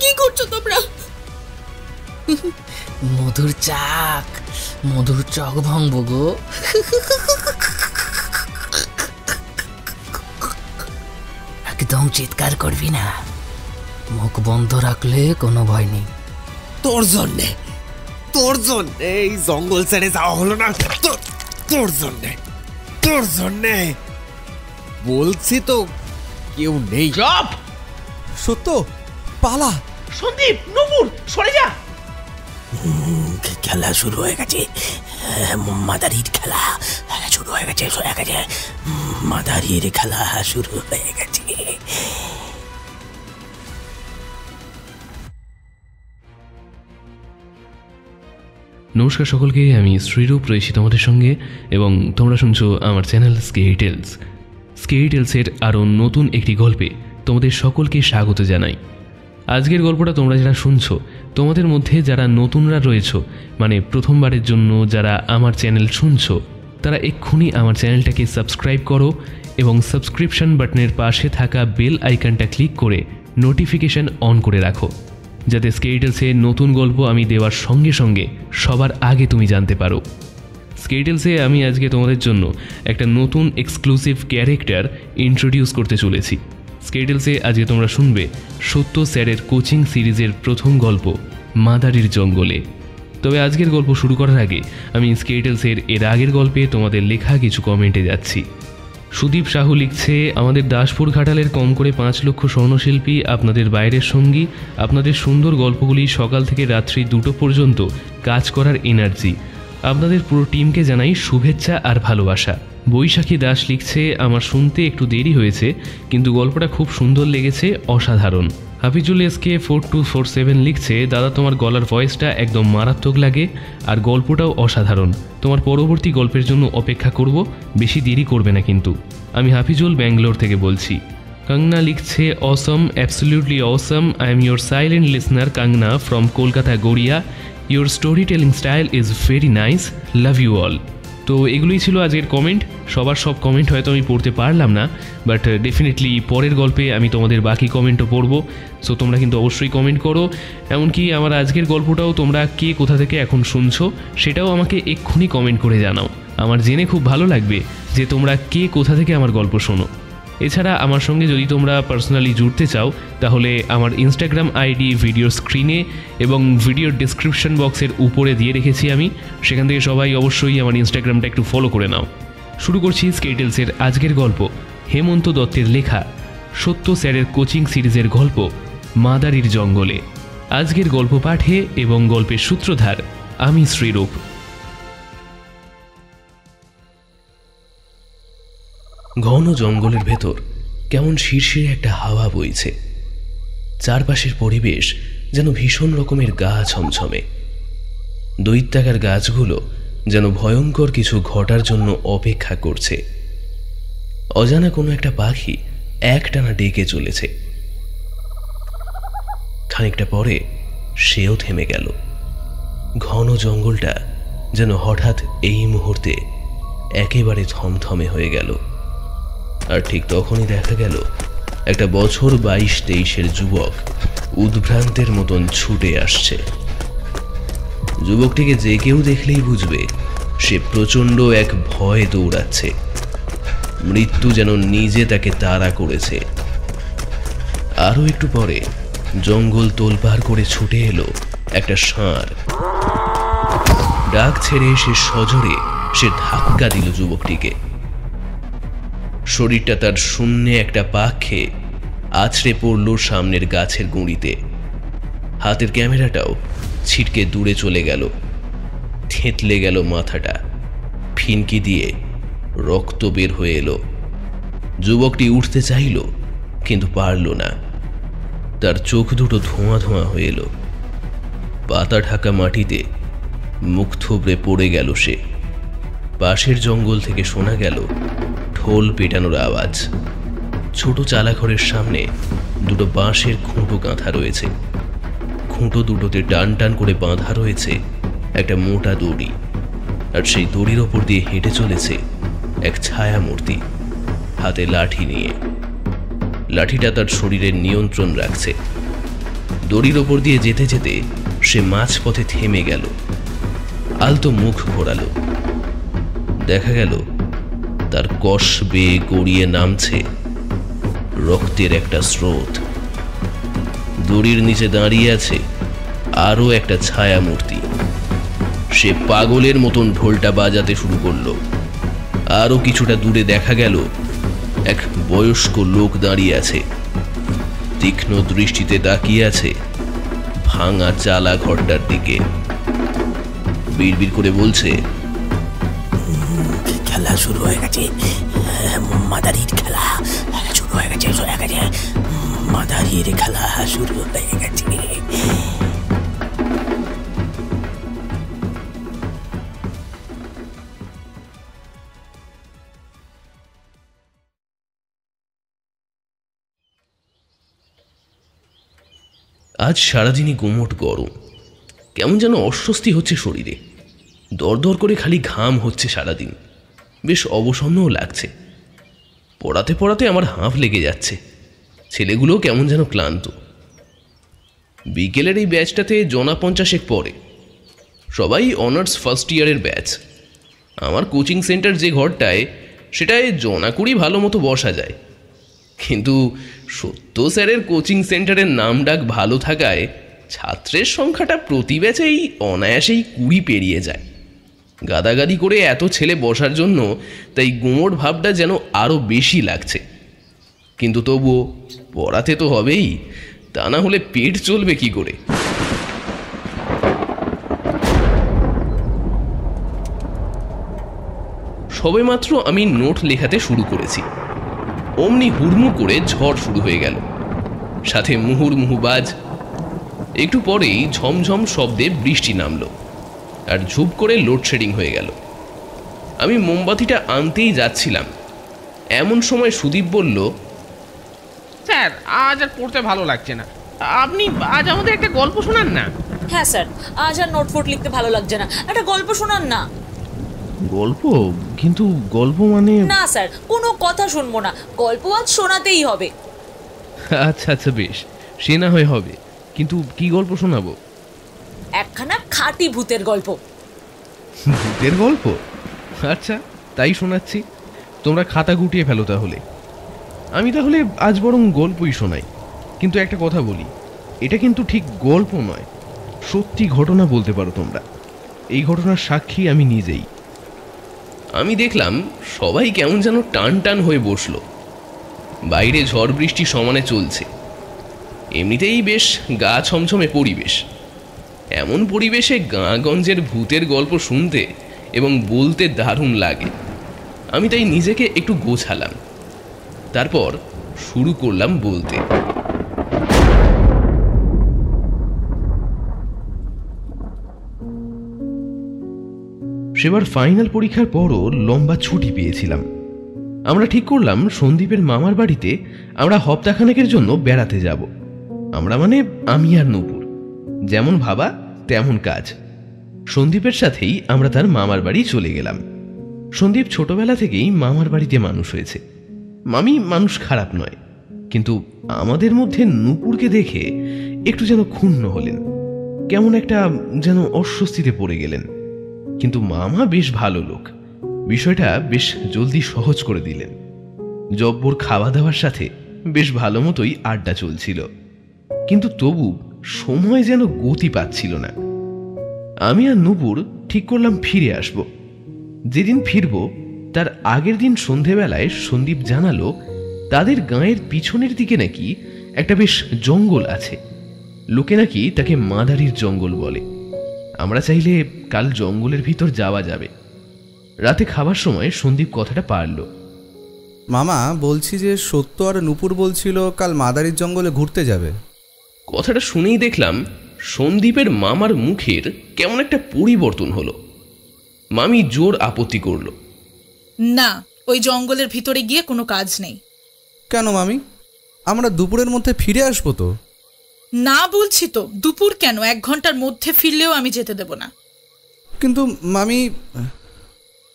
কি করছো তোমরা? মধুর চক ভাঙবো গো। একদম চিৎকার করবি না, মুখ বন্ধ রাখলে কোনো ভয় নেই। তোর জন্যে এই জঙ্গল ছেড়ে যাওয়া হলো না, তোর জন্যে বলছি তো কেউ নেই। চুপ! সত্য, পালা। সন্দীপ, নূপুর, সরে যা। খেলা শুরু হয়ে গেছে, মাদারির খেলা শুরু হয়ে গেছে, মাদারির খেলা শুরু হয়ে গেছে। নমস্কার সকলকে, আমি শ্রীরূপ রয়েছি তোমাদের সঙ্গে এবং তোমরা শুনছো আমার চ্যানেল স্কেরি টেলসের আরও নতুন একটি গল্পে তোমাদের সকলকে স্বাগত জানাই। আজকের গল্পটা তোমরা যারা শুনছো, তোমাদের মধ্যে যারা নতুনরা রয়েছো, মানে প্রথমবারের জন্য যারা আমার চ্যানেল শুনছো, তারা এক্ষুনি আমার চ্যানেলটাকে সাবস্ক্রাইব করো এবং সাবস্ক্রিপশন বাটনের পাশে থাকা বেল আইকনটা ক্লিক করে নোটিফিকেশান অন করে রাখো, যাতে স্কেরি টেলসে নতুন গল্প আমি দেওয়ার সঙ্গে সঙ্গে সবার আগে তুমি জানতে পারো। স্কেরি টেলসে আমি আজকে তোমাদের জন্য একটা নতুন এক্সক্লুসিভ ক্যারেক্টার ইন্ট্রোডিউস করতে চলেছি। স্কেরি টেলসে আজকে তোমরা শুনবে সত্য স্যারের কোচিং সিরিজের প্রথম গল্প মাদারির জঙ্গলে। তবে আজকের গল্প শুরু করার আগে আমি স্কেরি টেলসের এর আগের গল্পে তোমাদের লেখা কিছু কমেন্টে যাচ্ছি। সুদীপ সাহু লিখছে, আমাদের দাসপুর ঘাটালের কম করে 5 লক্ষ স্বর্ণশিল্পী আপনাদের বাইরের সঙ্গী, আপনাদের সুন্দর গল্পগুলি সকাল থেকে রাত্রি 2টো পর্যন্ত কাজ করার এনার্জি, আপনাদের পুরো টিমকে জানাই শুভেচ্ছা আর ভালোবাসা। বৈশাখী দাস লিখছে, আমার শুনতে একটু দেরি হয়েছে কিন্তু গল্পটা খুব সুন্দর লেগেছে, অসাধারণ। হাফিজুল এসকে 4247 লিখছে, দাদা তোমার গলার ভয়েসটা একদম মারাত্মক লাগে আর গল্পটাও অসাধারণ, তোমার পরবর্তী গল্পের জন্য অপেক্ষা করব, বেশি দেরি করবে না কিন্তু। আমি হাফিজুল ব্যাঙ্গালোর থেকে বলছি। কাঙ্গনা লিখছে, awesome, absolutely awesome, I am your silent listener Kangana from Kolkata Garia, your story telling style is very nice, love you all. তো এগুলোই ছিল আজকের কমেন্ট। সবার সব কমেন্ট হয়তো আমি পড়তে পারলাম না, বাট ডেফিনেটলি পরের গল্পে আমি তোমাদের বাকি কমেন্টও পড়বো। সো তোমরা কিন্তু অবশ্যই কমেন্ট করো। এমনকি আমার আজকের গল্পটাও তোমরা কে কোথা থেকে এখন শুনছো সেটাও আমাকে এক্ষুনি কমেন্ট করে জানাও। আমার জেনে খুব ভালো লাগবে যে তোমরা কে কোথা থেকে আমার গল্প শোনো। এছাড়া আমার সঙ্গে যদি তোমরা পার্সোনালি জুড়তে চাও তাহলে আমার ইনস্টাগ্রাম আইডি ভিডিও স্ক্রিনে এবং ভিডিওর ডিসক্রিপশন বক্সের উপরে দিয়ে রেখেছি আমি, সেখান থেকে সবাই অবশ্যই আমার ইনস্টাগ্রামটা একটু ফলো করে নাও। শুরু করছি স্কেরি টেলসের আজকের গল্প, হেমন্ত দত্তের লেখা সত্য স্যারের কোচিং সিরিজের গল্প মাদারির জঙ্গলে। আজকের গল্প পাঠে এবং গল্পের সূত্রধার আমি শ্রীরূপ। ঘন জঙ্গলের ভেতর কেমন শিরশিরে একটা হাওয়া বইছে, চারপাশের পরিবেশ যেন ভীষণ রকমের গা ছমছমে। দৈত্যাকার গাছগুলো যেন ভয়ঙ্কর কিছু ঘটার জন্য অপেক্ষা করছে। অজানা কোনো একটা পাখি একটানা ডেকে চলেছে। খানিকটা পরে সেও থেমে গেল। ঘন জঙ্গলটা যেন হঠাৎ এই মুহূর্তে একেবারে থমথমে হয়ে গেল। আর ঠিক তখনই দেখা গেল একটা বছর 22-23-এর যুবক উদ্ভ্রান্তের মতন ছুটে আসছে। যুবকটিকে যে কেউ দেখলেই বুঝবে সে প্রচণ্ড এক ভয়ে দৌড়াচ্ছে। মৃত্যু যেন নিজে তাকে তাড়া করেছে। আরও একটু পরে জঙ্গল তোলপাড় করে ছুটে এলো একটা ষাঁড়। ডাক ছেড়ে সে সজোরে সে ধাক্কা দিল যুবকটিকে। শরীরটা তার শূন্যে একটা পাক খেয়ে আছড়ে পড়ল সামনের গাছের গুঁড়িতে। হাতের ক্যামেরাটাও ছিটকে দূরে চলে গেল। থেঁতলে গেল মাথাটা, ফিনকি দিয়ে রক্ত বের হয়ে এলো। যুবকটি উঠতে চাইল কিন্তু পারল না। তার চোখ দুটো ধোঁয়া ধোঁয়া হয়ে এলো। পাতা ঢাকা মাটিতে মুখ থুবড়ে পড়ে গেল সে। পাশের জঙ্গল থেকে শোনা গেল ঢোল পেটানোর আওয়াজ। ছোট চালাঘরের সামনে দুটো বাঁশের খুঁটো গাঁথা রয়েছে। খুঁটো দুটোতে টান টান করে বাঁধা রয়েছে একটা মোটা দড়ি, আর সেই দড়ির ওপর দিয়ে হেঁটে চলেছে এক ছায়া মূর্তি, হাতে লাঠি নিয়ে। লাঠিটা তার শরীরের নিয়ন্ত্রণ রাখছে। দড়ির ওপর দিয়ে যেতে যেতে সে মাঝপথে থেমে গেল, আলতো মুখ ঘোরালো। দেখা গেল তার কষ বেয়ে গড়িয়ে নামছে রক্তের একটা স্রোত। দড়ির নিচে দাঁড়িয়ে আছে আরো একটা ছায়া মূর্তি। সে পাগলের মতন ঢোলটা বাজাতে শুরু করলো। আরো কিছুটা দূরে দেখা গেল এক বয়স্ক লোক দাঁড়িয়ে আছে, তীক্ষ্ণ দৃষ্টিতে তাকিয়ে আছে ভাঙা চালা ঘরটার দিকে। বিড়বিড় করে বলছে, খেলা শুরু হয়ে গেছে, মাদারির খেলা শুরু হয়ে গেছে, মাদারির খেলা শুরু হয়ে গেছে। আজ সারাদিনই গুমোট গরম, কেমন যেন অস্বস্তি হচ্ছে শরীরে। দরদর করে খালি ঘাম হচ্ছে সারাদিন, বেশ অবসন্নও লাগছে। পড়াতে পড়াতে আমার হাঁফ লেগে যাচ্ছে, ছেলেগুলো কেমন যেন ক্লান্ত। বিকেলের এই ব্যাচটাতে জনা 50 পড়ে, সবাই অনার্স ফার্স্ট ইয়ারের ব্যাচ। আমার কোচিং সেন্টার যে ঘরটায়, সেটায় জনা 20 ভালো মতো বসা যায়। কিন্তু সত্য স্যারের কোচিং সেন্টারের নাম ডাক ভালো থাকায় ছাত্রের সংখ্যাটা প্রতি ব্যাচেই অনায়াসেই 20 পেরিয়ে যায়। গাদাগাদি করে এত ছেলে বসার জন্য তাই গুমোট ভাবটা যেন আরও বেশি লাগছে। কিন্তু তবুও পড়াতে তো হবেই, তা না হলে পেট চলবে কি করে? সবেমাত্র আমি নোট লেখাতে শুরু করেছি, অমনি হুড়মুড় করে ঝড় শুরু হয়ে গেল, সাথে মুহুর্মুহু বাজ। একটু পরেই ঝমঝম শব্দে বৃষ্টি নামলো আর ঝুপ করে লোডশেডিং হয়ে গেল। আমি মোমবাতিটা আনতেই যাচ্ছিলাম, এমন সময় সুদীপ বলল, স্যার আজ আর পড়তে ভালো লাগছে না, আপনি আজ আমাদের একটা গল্প শোনান না। হ্যাঁ স্যার, আজ আর নোটফোট লিখতে ভালো লাগছে না, একটা গল্প শোনান না। গল্প? কিন্তু গল্প মানে? না স্যার, কোনো কথা শুনবো না, গল্প আজ শোনাতেই হবে। আচ্ছা আচ্ছা বেশ, সে না হয় হবে, কিন্তু কি গল্প শোনাবো? একখানা খাঁটি ভূতের গল্প। ভূতের গল্প? আচ্ছা তাই শোনাচ্ছি, তোমরা খাতা গুটিয়ে ফেলো তাহলে। আমি তাহলে আজ বরং গল্পই শোনাই। কিন্তু একটা কথা বলি, এটা কিন্তু ঠিক গল্প নয়, সত্যি ঘটনা বলতে পারো তোমরা। এই ঘটনার সাক্ষী আমি নিজেই। আমি দেখলাম সবাই কেমন যেন টান টান হয়ে বসলো। বাইরে ঝড় বৃষ্টি সমানে চলছে, এমনিতেই বেশ গা ছমছমে পরিবেশ। এমন পরিবেশে গাঁগঞ্জের ভূতের গল্প শুনতে এবং বলতে দারুণ লাগে। আমি তাই নিজেকে একটু গোছালাম, তারপর শুরু করলাম বলতে। সেবার ফাইনাল পরীক্ষার পরও লম্বা ছুটি পেয়েছিলাম। আমরা ঠিক করলাম সন্দীপের মামার বাড়িতে আমরা হপ্তাখানেকের জন্য বেড়াতে যাব। আমরা মানে আমি আর নূপুর, যেমন ভাবা তেমন কাজ। সন্দীপের সাথেই আমরা তার মামার বাড়ি চলে গেলাম। সন্দীপ ছোটবেলা থেকেই মামার বাড়িতে মানুষ হয়েছে। মামি মানুষ খারাপ নয়, কিন্তু আমাদের মধ্যে নূপুরকে দেখে একটু যেন ক্ষুণ্ণ হলেন, কেমন একটা যেন অস্বস্তিতে পড়ে গেলেন। কিন্তু মামা বেশ ভালো লোক, বিষয়টা বেশ জলদি সহজ করে দিলেন। জব্বর খাওয়া দাওয়ার সাথে বেশ ভালো মতোই আড্ডা চলছিল, কিন্তু তবু সময় যেন গতি পাচ্ছিল না। আমি আর নূপুর ঠিক করলাম ফিরে আসব। যেদিন ফিরব তার আগের দিন সন্ধেবেলায় সন্দীপ জানালো তাদের গাঁয়ের পিছনের দিকে নাকি একটা বেশ জঙ্গল আছে। লোকে নাকি তাকে মাদারির জঙ্গল বলে। আমরা চাইলে কাল জঙ্গলের ভিতর যাওয়া যাবে। রাতে খাবার সময় সন্দীপ কথাটা পারল। মামা, বলছি যে সত্য আর নূপুর বলছিল কাল মাদারির জঙ্গলে ঘুরতে যাবে। কথাটা শুনেই দেখলাম সন্দীপের মামার মুখের কেমন একটা পরিবর্তন হলো। মামি জোর আপত্তি করল, না, ওই জঙ্গলের ভিতরে গিয়ে কোনো কাজ নেই। কেন মামি, আমরা দুপুরের মধ্যে ফিরে আসবো তো। না বলছি তো, দুপুর কেন, 1 ঘন্টার মধ্যে ফিরলেও আমি যেতে দেব না। কিন্তু মামি,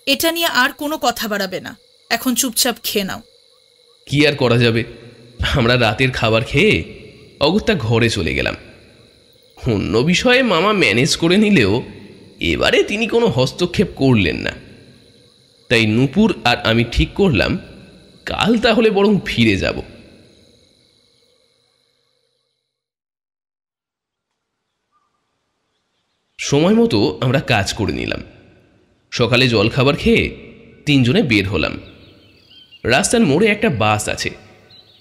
এটা নিয়ে আর কোনো কথা বাড়াবে না, এখন চুপচাপ খেয়ে নাও। কি আর করা যাবে, আমরা রাতের খাবার খেয়ে অগত্যা ঘরে চলে গেলাম। অন্য বিষয়ে মামা ম্যানেজ করে নিলেও এবারে তিনি কোনো হস্তক্ষেপ করলেন না। তাই নূপুর আর আমি ঠিক করলাম কাল তাহলে বরং ফিরে যাব। সময় মতো আমরা কাজ করে নিলাম। সকালে জলখাবার খেয়ে তিনজনে বের হলাম। রাস্তার মোড়ে একটা বাস আছে,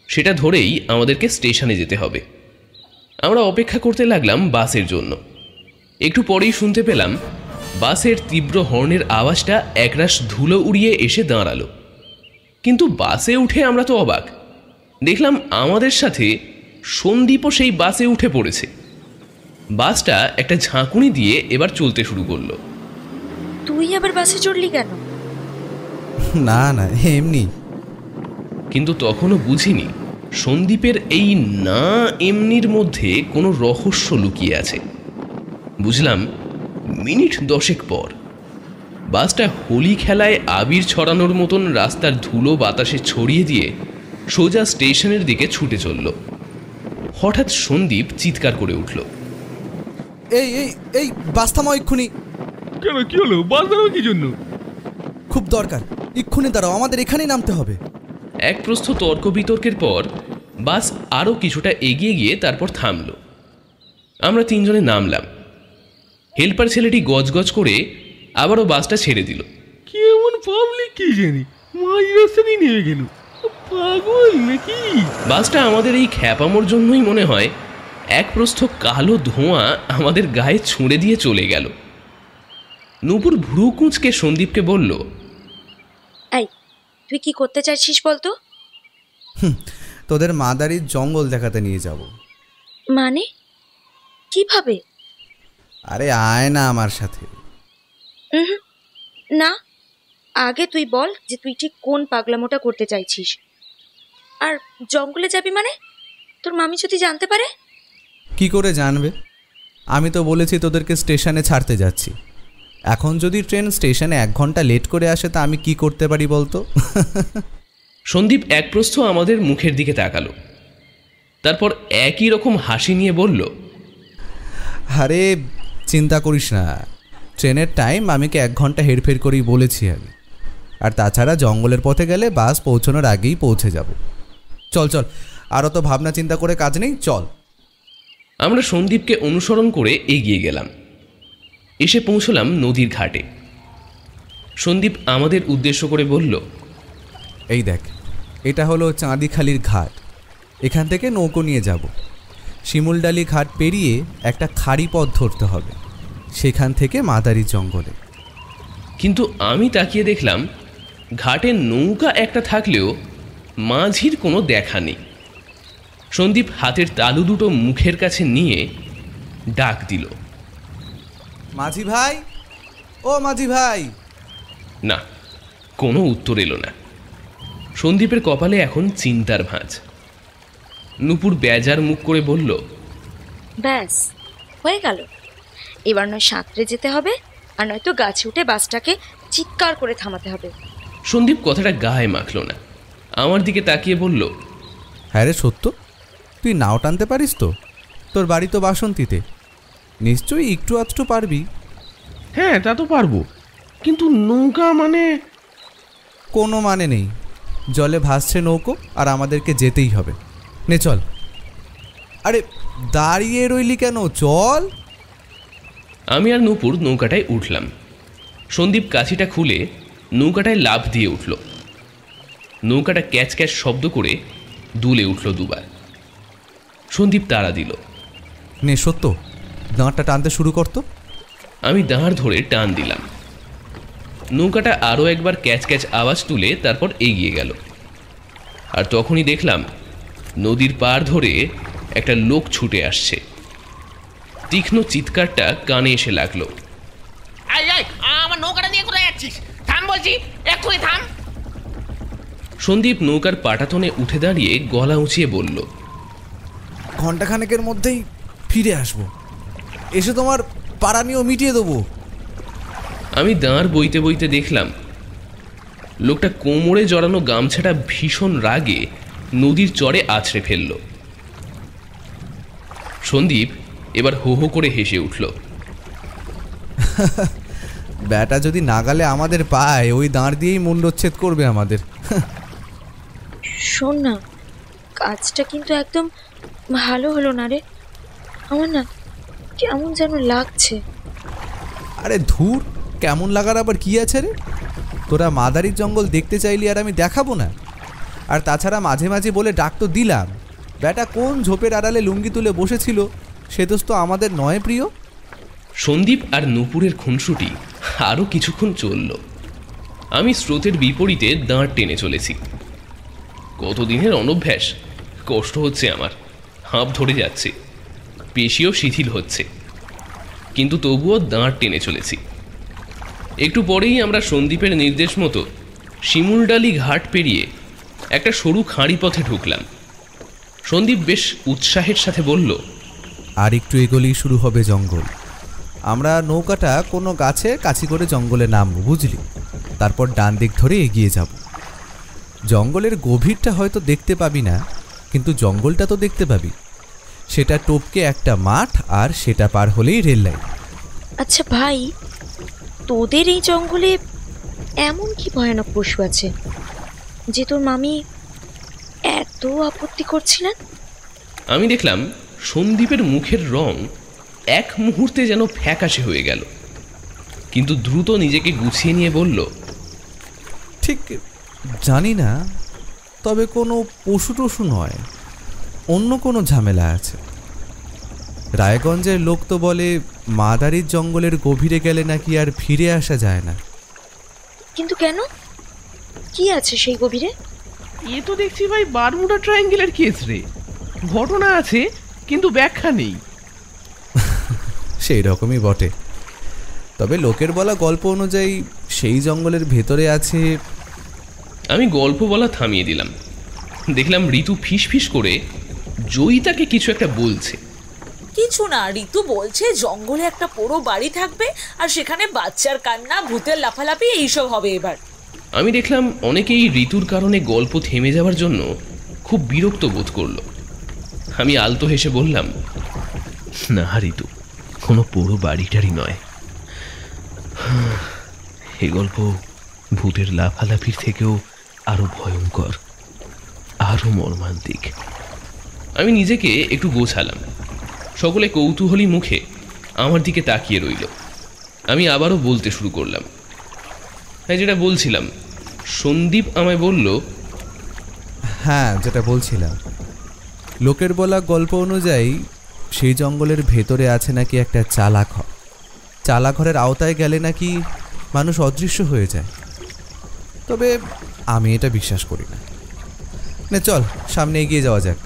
সেটা ধরেই আমাদেরকে স্টেশনে যেতে হবে। আমরা অপেক্ষা করতে লাগলাম বাসের জন্য। একটু পরেই শুনতে পেলাম বাসের তীব্র হর্নের আওয়াজটা একরাশ ধুলো উড়িয়ে এসে দাঁড়ালো। কিন্তু বাসে উঠে আমরা তো অবাক, দেখলাম আমাদের সাথে সন্দীপও সেই বাসে উঠে পড়েছে। বাসটা একটা ঝাঁকুনি দিয়ে এবার চলতে শুরু করলো। তুই আবার বাসে চড়লি কেন? না না, এমনি। কিন্তু তখনও বুঝিনি সন্দীপের এই না এমনির মধ্যে কোনো রহস্য লুকিয়ে আছে। বুঝলাম মিনিট 10 পর বাসটা হোলি খেলায় আবির ছড়ানোর মতন রাস্তার ধুলো বাতাসে ছড়িয়ে দিয়ে সোজা স্টেশনের দিকে ছুটে চলল। হঠাৎ সন্দীপ চিৎকার করে উঠল, এই এই এই বাস থামাও এক্ষুনি। কেন, কি হলো? বাস দাঁড়াও কি জন্য? খুব দরকার, এক্ষুনি দাঁড়াও, আমাদের এখানেই নামতে হবে। এক প্রস্থ তর্ক বিতর্কের পর বাস আরও কিছুটা এগিয়ে গিয়ে তারপর থামল। আমরা তিনজনে নামলাম। হেল্পার ছেলেটি গজগজ করে আবারও বাসটা ছেড়ে দিল। কেমন পাবলিক কি জানি, মাঝ রাস্তাতেই নেমে গেল। পাগল নাকি? বাসটা আমাদের এই খ্যাপামোর জন্যই মনে হয় এক প্রস্থ কালো ধোঁয়া আমাদের গায়ে ছুঁড়ে দিয়ে চলে গেল। নূপুর ভ্রু কুঁচকে সন্দীপকে বলল, এই, তুই কি করতে চাইছিস বলতো? তোদের মাদারির জঙ্গল দেখাতে নিয়ে যাব। মানে কিভাবে? আরে আয় না আমার সাথে। না, আগে তুই বল যে তুই ঠিক কোন পাগলামোটা করতে চাইছিস। আর জঙ্গলে যাবি মানে? তোর মামি যদি জানতে পারে? কি করে জানবে? আমি তো বলেছি তোদেরকে স্টেশনে ছাড়তে যাচ্ছি। এখন যদি ট্রেন স্টেশনে 1 ঘন্টা লেট করে আসে তা আমি কি করতে পারি বলতো? সন্দীপ এক প্রস্থ আমাদের মুখের দিকে তাকালো, তারপর একই রকম হাসি নিয়ে বলল, আরে চিন্তা করিস না, ট্রেনের টাইম আমিকে 1 ঘন্টা হেরফের করেই বলেছি আমি। আর তাছাড়া জঙ্গলের পথে গেলে বাস পৌঁছানোর আগেই পৌঁছে যাব। চল চল, আরও তো ভাবনা চিন্তা করে কাজ নেই, চল। আমরা সন্দীপকে অনুসরণ করে এগিয়ে গেলাম। এসে পৌঁছলাম নদীর ঘাটে। সন্দীপ আমাদের উদ্দেশ্য করে বলল, এই দেখ, এটা হলো চাঁদিখালির ঘাট। এখান থেকে নৌকো নিয়ে যাব। শিমুলডালি ঘাট পেরিয়ে একটা খাড়ি পথ ধরতে হবে, সেখান থেকে মাদারি জঙ্গলে। কিন্তু আমি তাকিয়ে দেখলাম ঘাটে নৌকা একটা থাকলেও মাঝির কোনো দেখা নেই। সন্দীপ হাতের তালু দুটো মুখের কাছে নিয়ে ডাক দিল, মাঝি ভাই, ও মাঝি ভাই। না, কোনো উত্তর এলো না। সন্দীপের কপালে এখন চিন্তার ভাঁজ। নূপুর বেজার মুখ করে বলল, ব্যাস হয়ে গেল। এবার নয় সাঁতরে যেতে হবে, আর নয়তো গাছে উঠে বাসটাকে চিৎকার করে থামাতে হবে। সন্দীপ কথাটা গায়ে মাখল না, আমার দিকে তাকিয়ে বলল, হ্যাঁ রে সত্য, তুই নাও টানতে পারিস তো? তোর বাড়ি তো বাসন্তীতে, নিশ্চয়ই একটু আধটু পারবি। হ্যাঁ, তা তো পারবো, কিন্তু নৌকা মানে? কোনো মানে নেই, জলে ভাসছে নৌকো আর আমাদেরকে যেতেই হবে। নে চল। আরে দাঁড়িয়ে রইলি কেন, চল। আমি আর নূপুর নৌকাটায় উঠলাম। সন্দীপ কাছিটা খুলে নৌকাটায় লাফ দিয়ে উঠল। নৌকাটা ক্যাচ ক্যাচ শব্দ করে দুলে উঠল দুবার। সন্দীপ তাড়া দিল, নে সত্য, দাঁড়টা টানতে শুরু করতো। আমি দাঁড় ধরে টান দিলাম। নৌকাটা আরও একবার ক্যাচ ক্যাচ আওয়াজ তুলে তারপর এগিয়ে গেল। আর তখনই দেখলাম নদীর পাড় ধরে একটা লোক ছুটে আসছে। তীক্ষ্ণ চিৎকারটা কানে এসে লাগলো, আমার নৌকাটা নিয়ে কোথায় যাচ্ছিস? থাম বলছি, এক্ষুনি থাম। সন্দীপ নৌকার পাটাতনে উঠে দাঁড়িয়ে গলা উঁচিয়ে বলল, ঘন্টাখানেকের মধ্যেই ফিরে আসবো, এসে তোমার পাড়ানিও মিটিয়ে দেবো। আমি দাঁড় বইতে বইতে দেখলাম লোকটা কোমরে জড়ানো গামছাটা ভীষণ রাগে নদীর চরে আছড়ে ফেলল। সন্দীপ এবার হো হো করে হেসে উঠল। ব্যাটা যদি নাগালে আমাদের পায় ওই দাঁড় দিয়েই মুন্ডচ্ছেদ করবে আমাদের। শোন না, কাজটা কিন্তু একদম ভালো হলো না রে। আমার না কেমন যেন লাগছে। আরে ধুর, কেমন লাগার আবার কি আছে রে? তোরা মাদারির জঙ্গল দেখতে চাইলি আর আমি দেখাবো না? আর তাছাড়া মাঝে মাঝে বলে ডাক তো দিলাম, ব্যাটা কোন ঝোপের আড়ালে লুঙ্গি তুলে বসেছিল সে দোষ তো আমাদের নয় প্রিয়। সন্দীপ আর নূপুরের খুনসুটি আরও কিছুক্ষণ চলল। আমি স্রোতের বিপরীতে দাঁড় টেনে চলেছি। কতদিনের অনভ্যাস, কষ্ট হচ্ছে আমার, হাঁপ ধরে যাচ্ছে, পেশিও শিথিল হচ্ছে, কিন্তু তবুও দাঁড় টেনে চলেছি। একটু পরেই আমরা সন্দীপের নির্দেশ মতো শিমুলডালি ঘাট পেরিয়ে একটা সরু খাঁড়ি পথে ঢুকলাম। সন্দীপ বেশ উৎসাহের সাথে বলল, আর একটু এগোলেই শুরু হবে জঙ্গল। আমরা নৌকাটা কোনো গাছের কাছি করে জঙ্গলে নামবো, বুঝলি? তারপর ডান দিক ধরে এগিয়ে যাব। জঙ্গলের গভীরটা হয়তো দেখতে পাবি না, কিন্তু জঙ্গলটা তো দেখতে পাবি। সেটা টপকে একটা মাঠ, আর সেটা পার হলেই রেল লাইন। আচ্ছা ভাই, তোদের এই জঙ্গলে এমন কি ভয়ানক পশু আছে যে তোর মামি এত আপত্তি করছিলেন? আমি দেখলাম সন্দীপের মুখের রং এক মুহূর্তে যেন ফ্যাকাশে হয়ে গেল, কিন্তু দ্রুত নিজেকে গুছিয়ে নিয়ে বলল, ঠিক জানি না, তবে কোনো পশু টশু নয়, অন্য কোনো ঝামেলা আছে। রায়গঞ্জের লোক তো বলে মাদারির জঙ্গলের গভীরে গেলে নাকি আর ফিরে আসা যায় না। কিন্তু কেন? কি আছে সেই গভীরে? এ তো দেখছি ভাই বারমুডা ট্রায়াঙ্গেলের কেস রে। ঘটনা আছে কিন্তু ব্যাখ্যা নেই। সেই রকমই বটে, তবে লোকের বলা গল্প অনুযায়ী সেই জঙ্গলের ভেতরে আছে। আমি গল্প বলা থামিয়ে দিলাম। দেখলাম ঋতু ফিস ফিস করে জয়িতাকে কিছু একটা বলছে। কিছু না, ঋতু বলছে জঙ্গলে একটা পোড়ো বাড়ি থাকবে আর সেখানে বাচ্চার কান্না, ভূতের লাফালাফি এইসব হবে এবার। আমি দেখলাম অনেকেই ঋতুর কারণে গল্প থেমে যাওয়ার জন্য খুব বিরক্ত বোধ করল। আমি আলতো হেসে বললাম, না ঋতু, কোনো পুরো বাড়িটারই নয়। এ গল্প ভূতের লাফালাফির থেকেও আরো ভয়ঙ্কর, আরো মর্মান্তিক। আমি নিজেকে একটু গোছালাম। সকলে কৌতূহলী মুখে আমার দিকে তাকিয়ে রইল। আমি আবারও বলতে শুরু করলাম। হ্যাঁ, যেটা বলছিলাম, সন্দীপ আমায় বলল, হ্যাঁ, যেটা বলছিলাম, লোকের বলা গল্প অনুযায়ী সেই জঙ্গলের ভেতরে আছে নাকি একটা চালাঘর। চালাঘরের আওতায় গেলে নাকি মানুষ অদৃশ্য হয়ে যায়। তবে আমি এটা বিশ্বাস করি না। চল সামনে এগিয়ে যাওয়া যাক।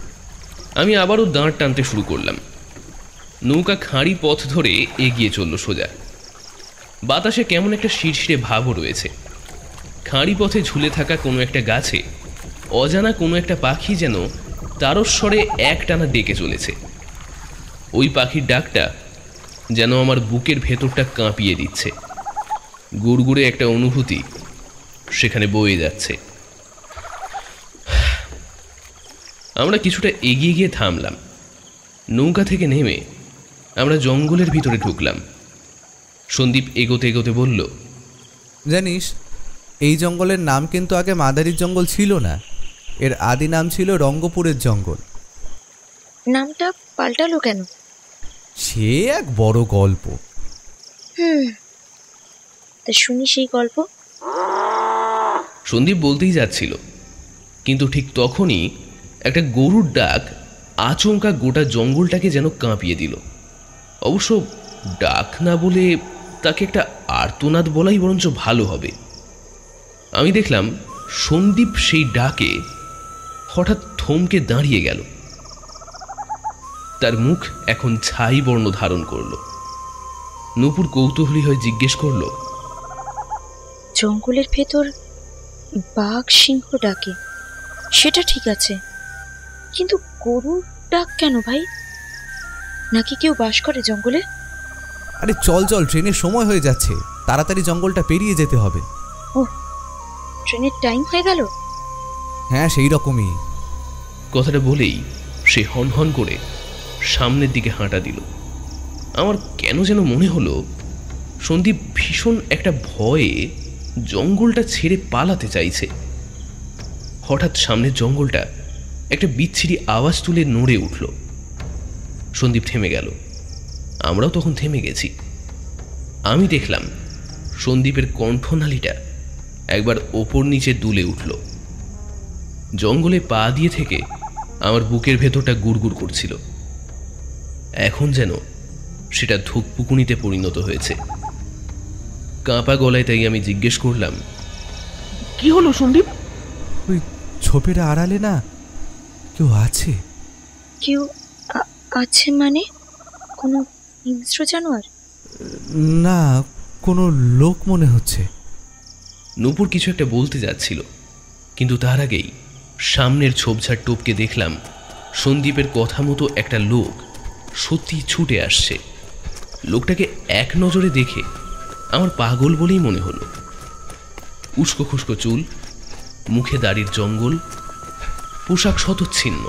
আমি আবারও দাঁড় টানতে শুরু করলাম। নৌকা খাঁড়ি পথ ধরে এগিয়ে চলল সোজা। বাতাসে কেমন একটা শিরশিরে ভাবও রয়েছে। খাঁড়ি পথে ঝুলে থাকা কোনো একটা গাছে অজানা কোনো একটা পাখি যেন তারস্বরে একটানা ডেকে চলেছে। ওই পাখির ডাকটা যেন আমার বুকের ভেতরটা কাঁপিয়ে দিচ্ছে। গুড়গুড়ে একটা অনুভূতি সেখানে বয়ে যাচ্ছে। আমরা কিছুটা এগিয়ে গিয়ে থামলাম। নৌকা থেকে নেমে আমরা জঙ্গলের ভিতরে ঢুকলাম। সন্দীপ এগোতে এগোতে বলল, জানিস, এই জঙ্গলের নাম কিন্তু আগে মাদারির জঙ্গল ছিল না। এর আদি নাম ছিল রঙ্গপুরের জঙ্গল। নামটা পাল্টালো কেন? সে এক বড় গল্প। তা শুনি সেই গল্প। সন্দীপ বলতেই যাচ্ছিল, কিন্তু ঠিক তখনই একটা গরুর ডাক আচমকা গোটা জঙ্গলটাকে যেন কাঁপিয়ে দিল। অবশ্য ডাক না বলে তাকে একটা আর্তনাদ বলাই বরঞ্চ ভালো হবে। আমি দেখলাম সন্দীপ সেই ডাকে হঠাৎ থমকে দাঁড়িয়ে গেল। তার মুখ এখন ছাই বর্ণ ধারণ করল। নূপুর কৌতূহলী হয়ে জিজ্ঞেস করল, জঙ্গলের ভেতর বাঘ সিংহ ডাকে, সেটা ঠিক আছে, কিন্তু গরুর ডাক কেন ভাই? নাকি কেউ বাস করে জঙ্গলে? আরে চল চল, ট্রেনের সময় হয়ে যাচ্ছে, তাড়াতাড়ি জঙ্গলটা পেরিয়ে যেতে হবে। ও, ট্রেনের টাইম হয়ে গেল? হ্যাঁ, সেই রকমই। কথাটা বলেই সে হনহন করে সামনের দিকে হাঁটা দিল। আমার কেন যেন মনে হলো সন্দীপ ভীষণ একটা ভয়ে জঙ্গলটা ছেড়ে পালাতে চাইছে। হঠাৎ সামনের জঙ্গলটা একটা বিচ্ছিরি আওয়াজ তুলে নড়ে উঠল। সন্দীপ থেমে গেল, আমরাও তখন থেমে গেছি। আমি দেখলাম সন্দীপের কণ্ঠনালীটা একবার ওপর নিচে দুলে উঠল। জঙ্গলে পা দিয়ে থেকে আমার বুকের ভেতরটা গুড়গুড় করছিল। এখন যেন সেটা ধুকপুকুনিতে পরিণত হয়েছে। কাঁপা গলায় তাই আমি জিজ্ঞেস করলাম, কি হলো সন্দীপ? ওই ছোপের আড়ালে না কেউ আছে। কেউ আছে মানে? কোনো হিংস্র জানোয়ার? না, কোনো লোক মনে হচ্ছে। নূপুর কিছু একটা বলতে যাচ্ছিল, কিন্তু তার আগেই সামনের ঝোপঝাড় টোপকে দেখলাম সন্দীপের কথা মতো একটা লোক সত্যি ছুটে আসছে। লোকটাকে এক নজরে দেখে আমার পাগল বলেই মনে হলো। উস্কো খুস্কো চুল, মুখে দাড়ির জঙ্গল, পোশাক শতচ্ছিন্ন।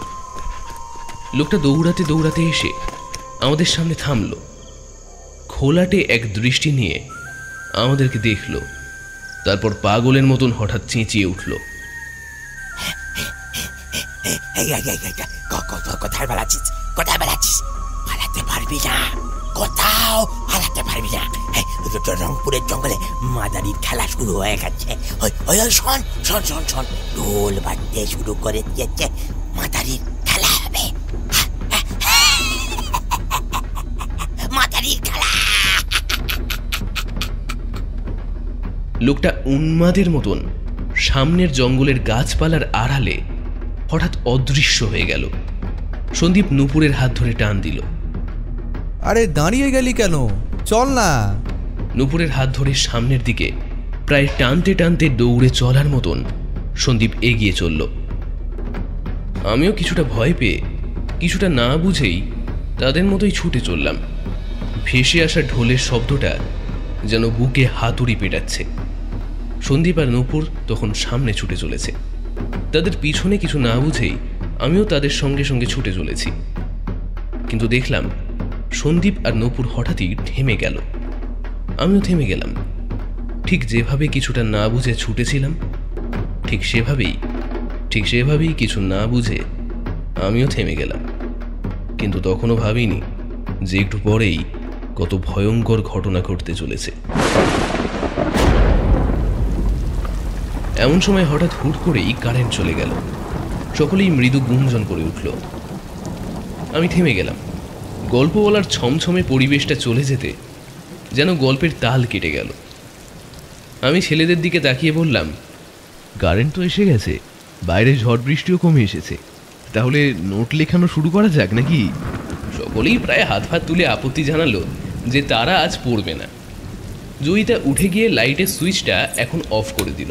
লোকটা দৌড়াতে দৌড়াতে এসে আমাদের সামনে থামল। খোলাটে এক দৃষ্টি নিয়ে আমাদেরকে দেখল, তারপর পাগলের মতন হঠাৎ চেঁচিয়ে উঠল, কোথায় পালাচ্ছিস? কোথায় পালাচ্ছিস? পালাতে পারবি না, কোথাও পালাতে পারবি না। রংপুরের জঙ্গলে মাদারির খেলা শুরু হয়ে গেছে। শোন শোন শোন শোন, ঢোল বাজতে শুরু করে দিয়েছে, মাদারির খেলা হবে, মাদারির খেলা। লোকটা উন্মাদের মতন সামনের জঙ্গলের গাছপালার আড়ালে হঠাৎ অদৃশ্য হয়ে গেল। সন্দীপ নূপুরের হাত ধরে টান দিল। আরে দাঁড়িয়ে গেলি কেন? চল না। নূপুরের হাত ধরে সামনের দিকে প্রায় টানতে টানতে দৌড়ে চলার মতন সন্দীপ এগিয়ে চলল। আমিও কিছুটা ভয় পেয়ে, কিছুটা না বুঝেই তাদের মতোই ছুটে চললাম। ভেসে আসা ঢোলের শব্দটা যেন বুকে হাতুড়ি পেটাচ্ছে। সন্দীপ আর নূপুর তখন সামনে ছুটে চলেছে। তাদের পিছনে কিছু না বুঝেই আমিও তাদের সঙ্গে সঙ্গে ছুটে চলেছি। কিন্তু দেখলাম সন্দীপ আর নূপুর হঠাৎই থেমে গেল। আমিও থেমে গেলাম। ঠিক যেভাবে কিছুটা না বুঝে ছুটেছিলাম, ঠিক সেভাবেই কিছু না বুঝে আমিও থেমে গেলাম। কিন্তু তখনও ভাবিনি যে একটু পরেই কত ভয়ঙ্কর ঘটনা ঘটতে চলেছে। এমন সময় হঠাৎ হুট করেই কারেন্ট চলে গেল। সকলেই মৃদু গুঞ্জন করে উঠল। আমি থেমে গেলাম। গল্প বলার ছমছমে পরিবেশটা চলে যেতে যেন গল্পের তাল কেটে গেল। আমি ছেলেদের দিকে তাকিয়ে বললাম, কারেন্ট তো এসে গেছে, বাইরে ঝড় বৃষ্টিও কমে এসেছে, তাহলে নোট লেখানো শুরু করা যাক নাকি? সকলেই প্রায় হাত হাত তুলে আপত্তি জানালো যে তারা আজ পড়বে না। জয়িতা উঠে গিয়ে লাইটের সুইচটা এখন অফ করে দিল।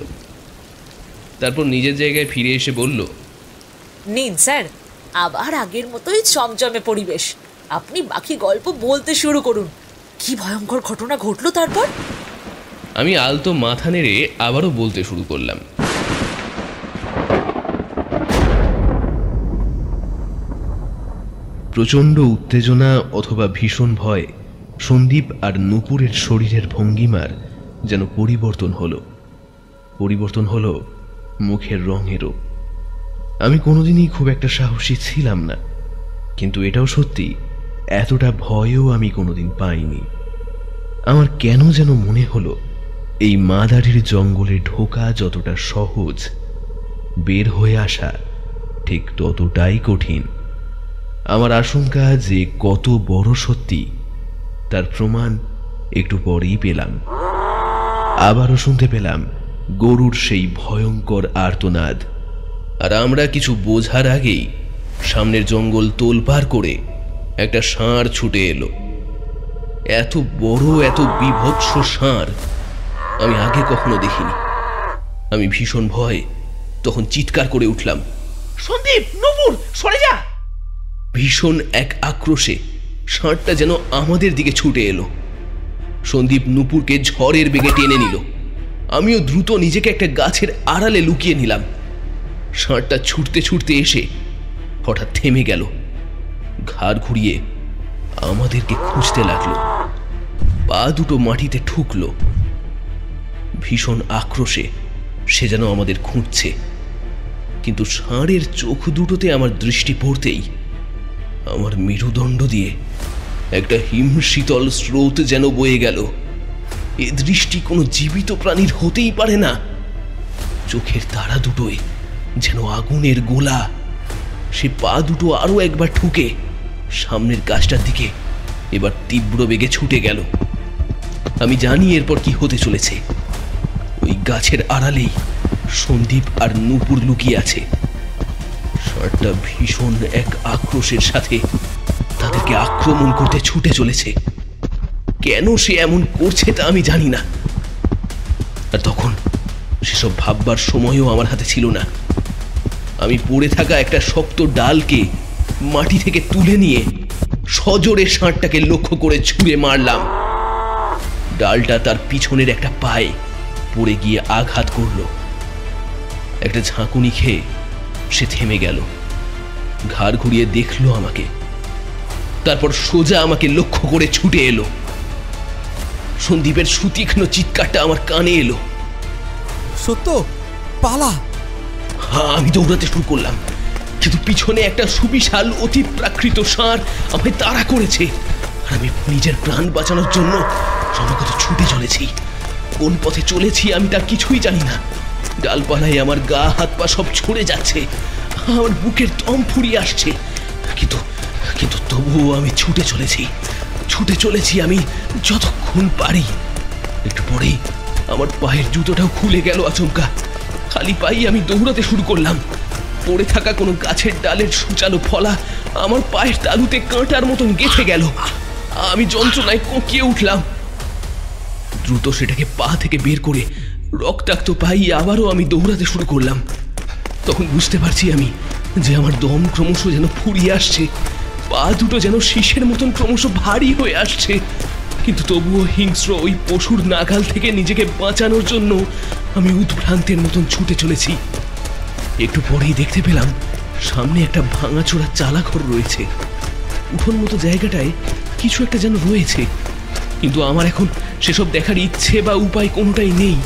তারপর নিজের জায়গায় ফিরে এসে বলল, নিন স্যার, আবার আগের মতোই চমচমে পরিবেশ। আপনি বাকি গল্প বলতে শুরু করুন। কি ভয়ঙ্কর ঘটনা ঘটলো তারপর? আমি আলতো মাথা নেড়ে আবারও বলতে শুরু করলাম। প্রচণ্ড উত্তেজনা অথবা ভীষণ ভয় সন্দীপ আর নূপুরের শরীরের ভঙ্গিমার যেন পরিবর্তন হলো মুখের রঙেরও। আমি কোনোদিনই খুব একটা সাহসী ছিলাম না, কিন্তু এটাও সত্যি, এতটা ভয়ও আমি কোনোদিন পাইনি। আমার কেন যেন মনে হলো এই মাদারির জঙ্গলে ঢোকা যতটা সহজ, বের হয়ে আসা ঠিক ততটাই কঠিন। আমার আশঙ্কা যে কত বড় সত্যি তার প্রমাণ একটু পরেই পেলাম। আবারও শুনতে পেলাম গরুর সেই ভয়ঙ্কর আর্তনাদ। আর আমরা কিছু বোঝার আগেই সামনের জঙ্গল তোলপাড় করে একটা ষাঁড় ছুটে এলো। এত বড়, এত বিভৎস ষাঁড় আমি আগে কখনো দেখিনি। আমি ভীষণ ভয়ে তখন চিৎকার করে উঠলাম, সন্দীপ, নূপুর, সরে যা! ভীষণ এক আক্রোশে ষাঁড়টা যেন আমাদের দিকে ছুটে এলো। সন্দীপ নূপুরকে ঝড়ের বেগে টেনে নিল। আমিও দ্রুত নিজেকে একটা গাছের আড়ালে লুকিয়ে নিলাম। ষাঁড়টা ছুটতে ছুটতে এসে হঠাৎ থেমে গেল, ঘাড় ঘুরিয়ে আমাদেরকে খুঁজতে লাগলো। পা দুটো মাটিতে ঠুকলো। ভীষণ আক্রোশে সে যেন আমাদের খুঁজছে, কিন্তু ষাঁড়ের চোখ দুটোতে আমার দৃষ্টি পড়তেই আমার মেরুদণ্ড দিয়ে একটা হিমশীতল স্রোত যেন বয়ে গেল। এ দৃষ্টি কোনো জীবিত প্রাণীর হতেই পারে না। চোখের তারা দুটোয় যেন আগুনের গোলা। সে পা দুটো আরো একবার ঠুকে সামনের গাছটার দিকে এবার তীব্র বেগে ছুটে গেল। আমি জানি এরপর কি হতে চলেছে। ওই গাছের আড়ালেই সন্দীপ আর নূপুর লুকিয়ে আছে। ষাঁড়টা ভীষণ এক আক্রোশের সাথে তাদেরকে আক্রমণ করতে ছুটে চলেছে। কেন সে এমন করছে তা আমি জানি না। আর তখন সেসব ভাববার সময়ও আমার হাতে ছিল না। আমি পড়ে থাকা একটা শক্ত ডালকে মাটি থেকে তুলে নিয়ে সজোরে ষাঁড়টাকে লক্ষ্য করে ছুঁড়ে মারলাম। ডালটা তার পিছনের একটা পায়ে পড়ে গিয়ে আঘাত করল। একটা ঝাঁকুনি খেয়ে সে থেমে গেল, ঘাড় ঘুরিয়ে দেখলো আমাকে, তারপর সোজা আমাকে লক্ষ্য করে ছুটে এলো। সন্দীপের সুতীক্ষ্ণ চিৎকারটা আমার কানে এলো। সত্য, পালা! হ্যাঁ, আমি দৌড়াতে শুরু করলাম, কিন্তু পিছনে একটা সুবিশাল অতি প্রাকৃত ষাঁড় আমায় তাড়া করেছে। আর আমি নিজের প্রাণ বাঁচানোর জন্য ক্রমাগত ছুটে চলেছি। কোন পথে চলেছি আমি তার কিছুই জানি না। ডালপালায় আমার গা হাত পা সব ছড়ে যাচ্ছে, আমার বুকের দম ফুরিয়ে আসছে, কিন্তু কিন্তু তবুও আমি ছুটে চলেছি আমি যতক্ষণ পারি। একটু পরেই আমার পায়ের জুতোটাও খুলে গেল আচমকা। খালি পায়ে আমি দৌড়াতে শুরু করলাম। পড়ে থাকা কোনো গাছের ডালের সূচালো ফলা আমার পায়ের তালুতে কাঁটার মতন গেঁথে গেল। আমি যন্ত্রণায় কোঁকিয়ে উঠলাম। দ্রুত সেটাকে পা থেকে বের করে রক্তাক্ত পায়ে আবারও আমি দৌড়াতে শুরু করলাম। তখন বুঝতে পারছি আমি যে আমার দম ক্রমশ যেন ফুরিয়ে আসছে, পা দুটো যেন শীষের মতন ক্রমশ ভারী হয়ে আসছে। কিন্তু তবুও হিংস্র ওই পশুর নাগাল থেকে নিজেকে বাঁচানোর জন্য আমি উদ্ভ্রান্তের মতন ছুটে চলেছি। একটু পরেই দেখতে পেলাম সামনে একটা ভাঙাচোরা চালাঘর রয়েছে। উঠোন মতো জায়গাটায় কিছু একটা যেন রয়েছে, কিন্তু আমার এখন সেসব দেখার ইচ্ছে বা উপায় কোনোটাই নেই।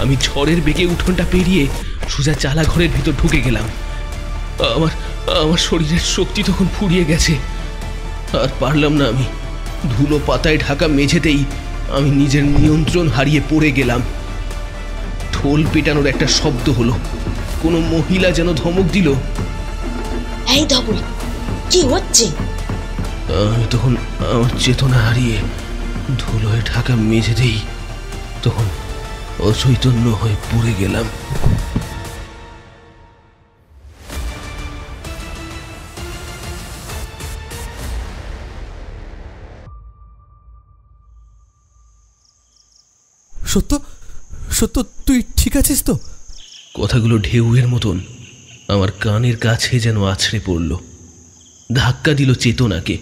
আমি ঝড়ের বেগে উঠোনটা পেরিয়ে সোজা চালাঘরের ভিতর ঢুকে গেলাম। আমার শরীরের শক্তি তখন ফুরিয়ে গেছে, আর পারলাম না। আমি ধুলো পাতায় ঢাকা মেঝেতেই আমি নিজের নিয়ন্ত্রণ হারিয়ে পড়ে গেলাম। ঢোল পেটানোর একটা শব্দ হলো, কোনো মহিলা যেন ধমক দিল। এই ধবল, কি হচ্ছে? আমি তখন আমার চেতনা হারিয়ে ধুলোয় ঢাকা মেঝেতেই তখন অচৈতন্য হয়ে পড়ে গেলাম। সত্য, সত্য, তুই ঠিক আছিস তো? কথাগুলো ঢেউয়ের মতন আমার কানের কাছে যেন আছড়ে পড়ল, ধাক্কা দিল চেতনাকে।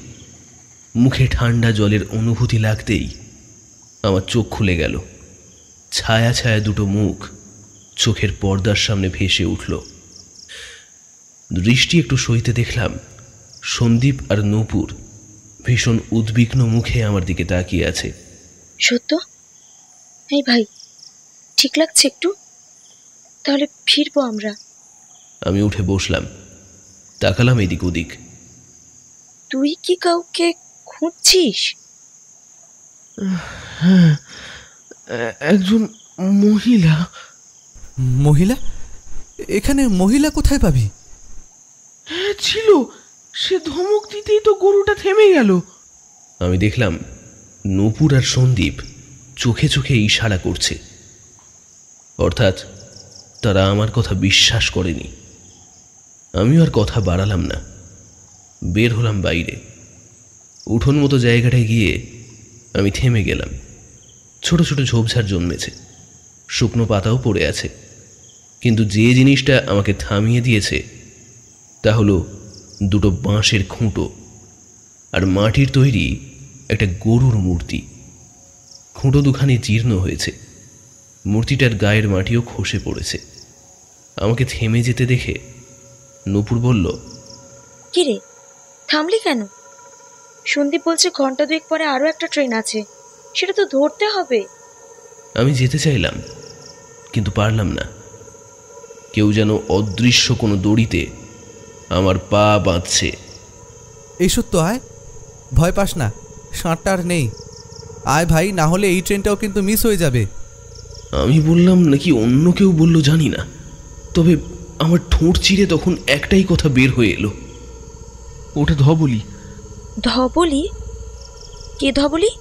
মুখে ঠান্ডা জলের অনুভূতি লাগতেই আমার চোখ খুলে গেল। ছায়া ছায়া দুটো মুখ চোখের পর্দার সামনে ভেসে উঠল। দৃষ্টি একটু সইতে দেখলাম সন্দীপ আর নূপুর ভীষণ উদ্বিগ্ন মুখে আমার দিকে তাকিয়ে আছে। সত্য, এই ভাই, ঠিক লাগছে একটু? তাহলে ফিরবো আমরা। আমি উঠে বসলাম, তাকালাম এদিক ওদিক। তুই কি কাউকে খুঁজছিস? হ্যাঁ, একজন মহিলা। মহিলা? এখানে মহিলা কোথায় পাবি? হ্যাঁ, ছিল। সে ধমক দিতেই তো গরুটা থেমে গেল। আমি দেখলাম নূপুর আর সন্দীপ চোখে চোখে ইশারা করছে, অর্থাৎ তারা আমার কথা বিশ্বাস করেনি। আমি আর কথা বাড়ালাম না, বের হলাম বাইরে। উঠোন মতো জায়গাটায় গিয়ে আমি থেমে গেলাম। ছোট ছোট ঝোপঝাড় জন্মেছে, শুকনো পাতাও পড়ে আছে, কিন্তু যে জিনিসটা আমাকে থামিয়ে দিয়েছে তা হলো দুটো বাঁশের খুঁটো আর মাটির তৈরি একটা গরুর মূর্তি। খুঁটো দুখানি জীর্ণ হয়েছে, মূর্তিটার গায়ের মাটিও খসে পড়েছে। আমাকে থেমে যেতে দেখে নূপুর বলল, কিরে, থামলি কেন? সন্দীপ বলছে ঘন্টা দুয়েক পরে আরও একটা ট্রেন আছে, সেটা তো ধরতে হবে। আমি যেতে চাইলাম, কিন্তু পারলাম না। কেউ যেন অদৃশ্য কোনো দড়িতে আমার পা বাঁধছে। এই সত্য, আয়, ভয় পাস না, ষাঁড়টা আর নেই। আয় ভাই, না হলে এই ট্রেনটাও কিন্তু মিস হয়ে যাবে। আমি বললাম নাকি অন্য কেউ বলল জানি না, তবে আমার ঠোঁট চিরে তখন একটাই কথা বের হয়ে এলো, ওটা ধবলি। ধবলি? কে ধবলি?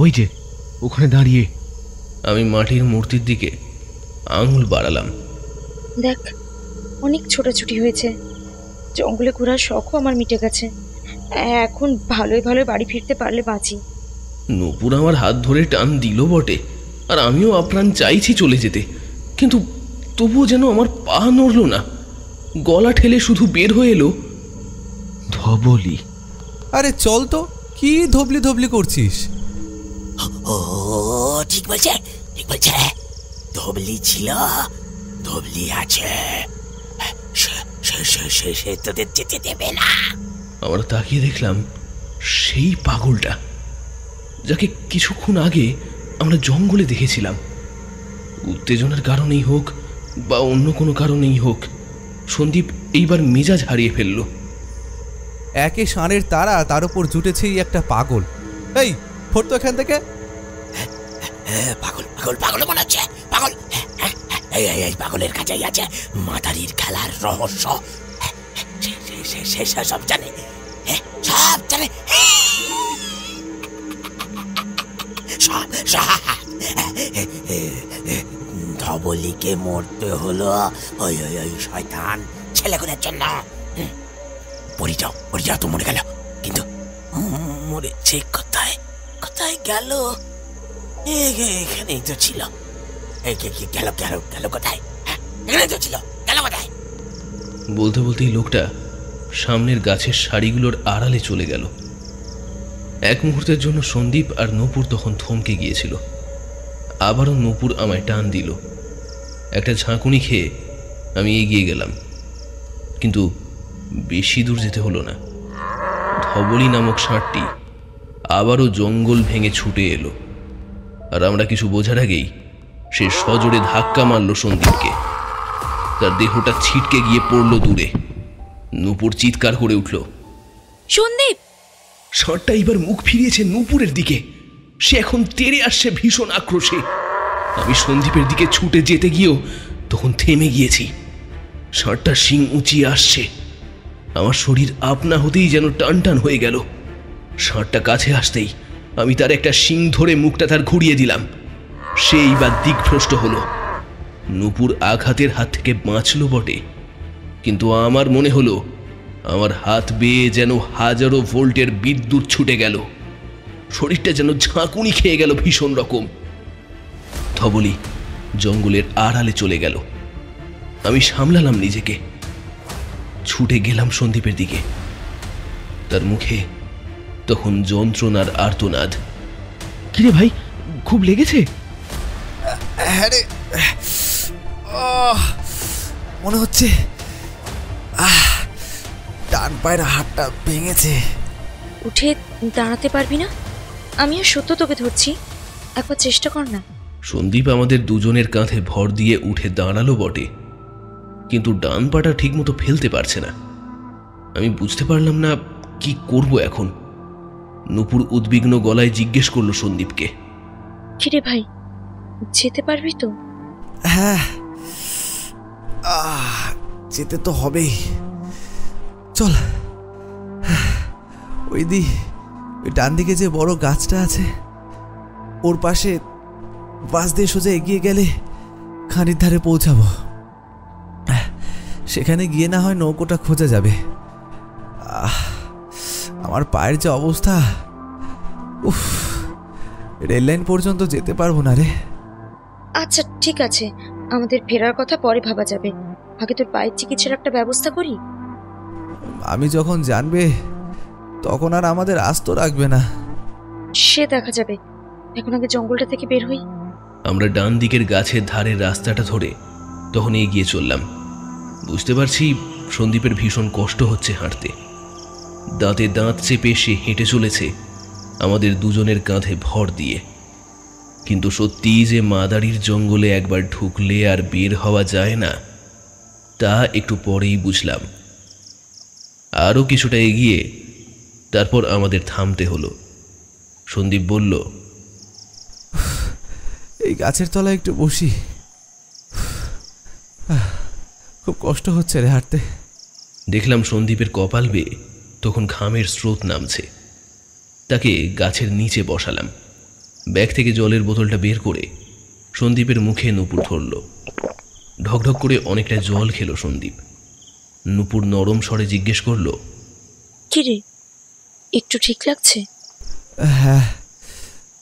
ওই যে ওখানে দাঁড়িয়ে। আমি মাটির মূর্তির দিকে আঙুল বাড়ালাম। দেখ, অনেক ছোটাছুটি হয়েছে, জঙ্গলে ঘোরার শখও আমার মিটে গেছে। এখন ভালোই ভালোই বাড়ি ফিরতে পারলে বাঁচি। নূপুর আমার হাত ধরে টান দিল বটে, আর আমিও আপ্রাণ চাইছি চলে যেতে, কিন্তু তবুও যেন আমার পা নড়ল না। গলা ঠেলে শুধু বের হয়ে এলো, ধবলি। আরে চল তো, কি ধবলি ধবলি করছিস? ও ঠিক বলছে, ঠিক বলছে। ধবলি ছিল, ধবলি আছে, সে তোদের যেতে দেবে না। আমরা তাকিয়ে দেখলাম সেই পাগলটা যাকে কিছুক্ষণ আগে আমরা জঙ্গলে দেখেছিলাম। উত্তেজনার কারণেই হোক বা অন্য কোনো কারণেই হোক, সন্দীপ এইবার মেজাজ হারিয়ে ফেলল। একে ষাঁড়ের তারা, তার উপর জুটেছেই একটা পাগল। এই ফোট তো এখান থেকে। পাগল পাগল পাগল মনে হচ্ছে, পাগল। এই পাগলের কাছেই আছে মাদারির খেলার রহস্য। সে সব জানে, সব জানে, ধবলিকে মরতে হলো ওই ওই ওই শয়তান ছেলেগুলোর জন্য। পরিযাও তো মরে গেল, কিন্তু মরেছে কোথায়? কোথায় গেল? এখানেই তো ছিল। গেল গেল গেল কোথায়? এখানে তো ছিল, গেল কোথায়? বলতে বলতেই লোকটা সামনের গাছের সারিগুলোর আড়ালে চলে গেল। এক মুহূর্তের জন্য সন্দীপ আর নূপুর তখন থমকে গিয়েছিল। আবারও নূপুর আমায় টান দিল। একটা ঝাঁকুনি খেয়ে আমি এগিয়ে গেলাম, কিন্তু বেশি দূর যেতে হলো না। ধবলি নামক ষাঁড়টি আবারও জঙ্গল ভেঙে ছুটে এলো, আর আমরা কিছু বোঝার আগেই সে সজোরে ধাক্কা মারল সন্দীপকে। তার দেহটা ছিটকে গিয়ে পড়ল দূরে। নূপুর চিৎকার করে উঠল, সন্দীপ! ষাঁড়টা এবার মুখ ফিরিয়েছে নূপুরের দিকে। সে এখন তেড়ে আসছে ভীষণ আক্রোশে। আমি সন্দীপের দিকে ছুটে যেতে গিয়েও তখন থেমে গিয়েছি। ষাঁড়টা শিং উঁচিয়ে আসছে। আমার শরীর আপনা হতেই যেন টান টান হয়ে গেল। ষাঁড়টা কাছে আসতেই আমি তার একটা শিং ধরে মুখটা তার ঘুরিয়ে দিলাম। সে এইবার দিকভ্রষ্ট হলো। নূপুর আঘাতের হাত থেকে বাঁচল বটে, কিন্তু আমার মনে হলো আমার হাত বেয়ে যেন হাজারো ভোল্টের বিদ্যুৎ ছুটে গেল। শরীরটা যেন ঝাঁকুনি খেয়ে গেল ভীষণ রকম। ধবলি জঙ্গলের আড়ালে চলে গেল। আমি সামলালাম নিজেকে, ছুটে গেলাম সন্দীপের দিকে। তার মুখে তখন যন্ত্রণার আর্তনাদ। কিরে ভাই, খুব লেগেছে? হ্যাঁ রে, মনে হচ্ছে ডান পায়ের হাতটা ভেঙেছে। উঠে দাঁড়াতে পারবি না? আমিও সত্য তোকে ধরছি, একবার চেষ্টা কর না। সন্দীপ আমাদের দুজনের কাঁধে ভর দিয়ে উঠে দাঁড়ালো বটে, কিন্তু ডান পাটা ঠিক মতো ফেলতে পারছে না। আমি বুঝতে পারলাম না কি করব এখন। নূপুর উদ্বিগ্ন গলায় জিজ্ঞেস করলো সন্দীপকে, কিরে ভাই, যেতে পারবি তো? হ্যাঁ, যেতে তো হবেই। চল, ওই ডান দিকে যে বড় গাছটা আছে ওর পাশে বাস দিয়ে সোজা এগিয়ে গেলে খানির ধারে পৌঁছাবো। সেখানে গিয়ে না হয় নৌকোটা খোঁজা যাবে। আমার পায়ের যে অবস্থা, উফ, রেল লাইন পর্যন্ত যেতে পারবো না রে। আচ্ছা ঠিক আছে, আমাদের ফেরার কথা পরে ভাবা যাবে। আগে তোর পায়ের চিকিৎসার একটা ব্যবস্থা করি। আমি যখন জানবে তখন আর আমাদের আস্ত রাখবে না। সে দেখা যাবে, এখন আগে জঙ্গলটা থেকে বের হই। আমরা ডান দিকের গাছের ধারের রাস্তাটা ধরে তখন এগিয়ে চললাম। বুঝতে পারছি সন্দীপের ভীষণ কষ্ট হচ্ছে হাঁটতে। দাঁতে দাঁত চেপে সে হেঁটে চলেছে আমাদের দুজনের কাঁধে ভর দিয়ে। কিন্তু সত্যিই যে মাদারির জঙ্গলে একবার ঢুকলে আর বের হওয়া যায় না, তা একটু পরেই বুঝলাম। আরও কিছুটা এগিয়ে তারপর আমাদের থামতে হলো। সন্দীপ বলল, এই গাছের তলায় একটু বসি, খুব কষ্ট হচ্ছে রে হাঁটতে। দেখলাম সন্দীপের কপাল বেয়ে তখন ঘামের স্রোত নামছে। তাকে গাছের নিচে বসালাম। ব্যাগ থেকে জলের বোতলটা বের করে সন্দীপের মুখে নুপুর ধরল। ঢকঢক করে অনেকটা জল খেলো সন্দীপ। নুপুর নরম স্বরে জিজ্ঞেস করল, কি রে, একটু ঠিক লাগছে? হ্যাঁ,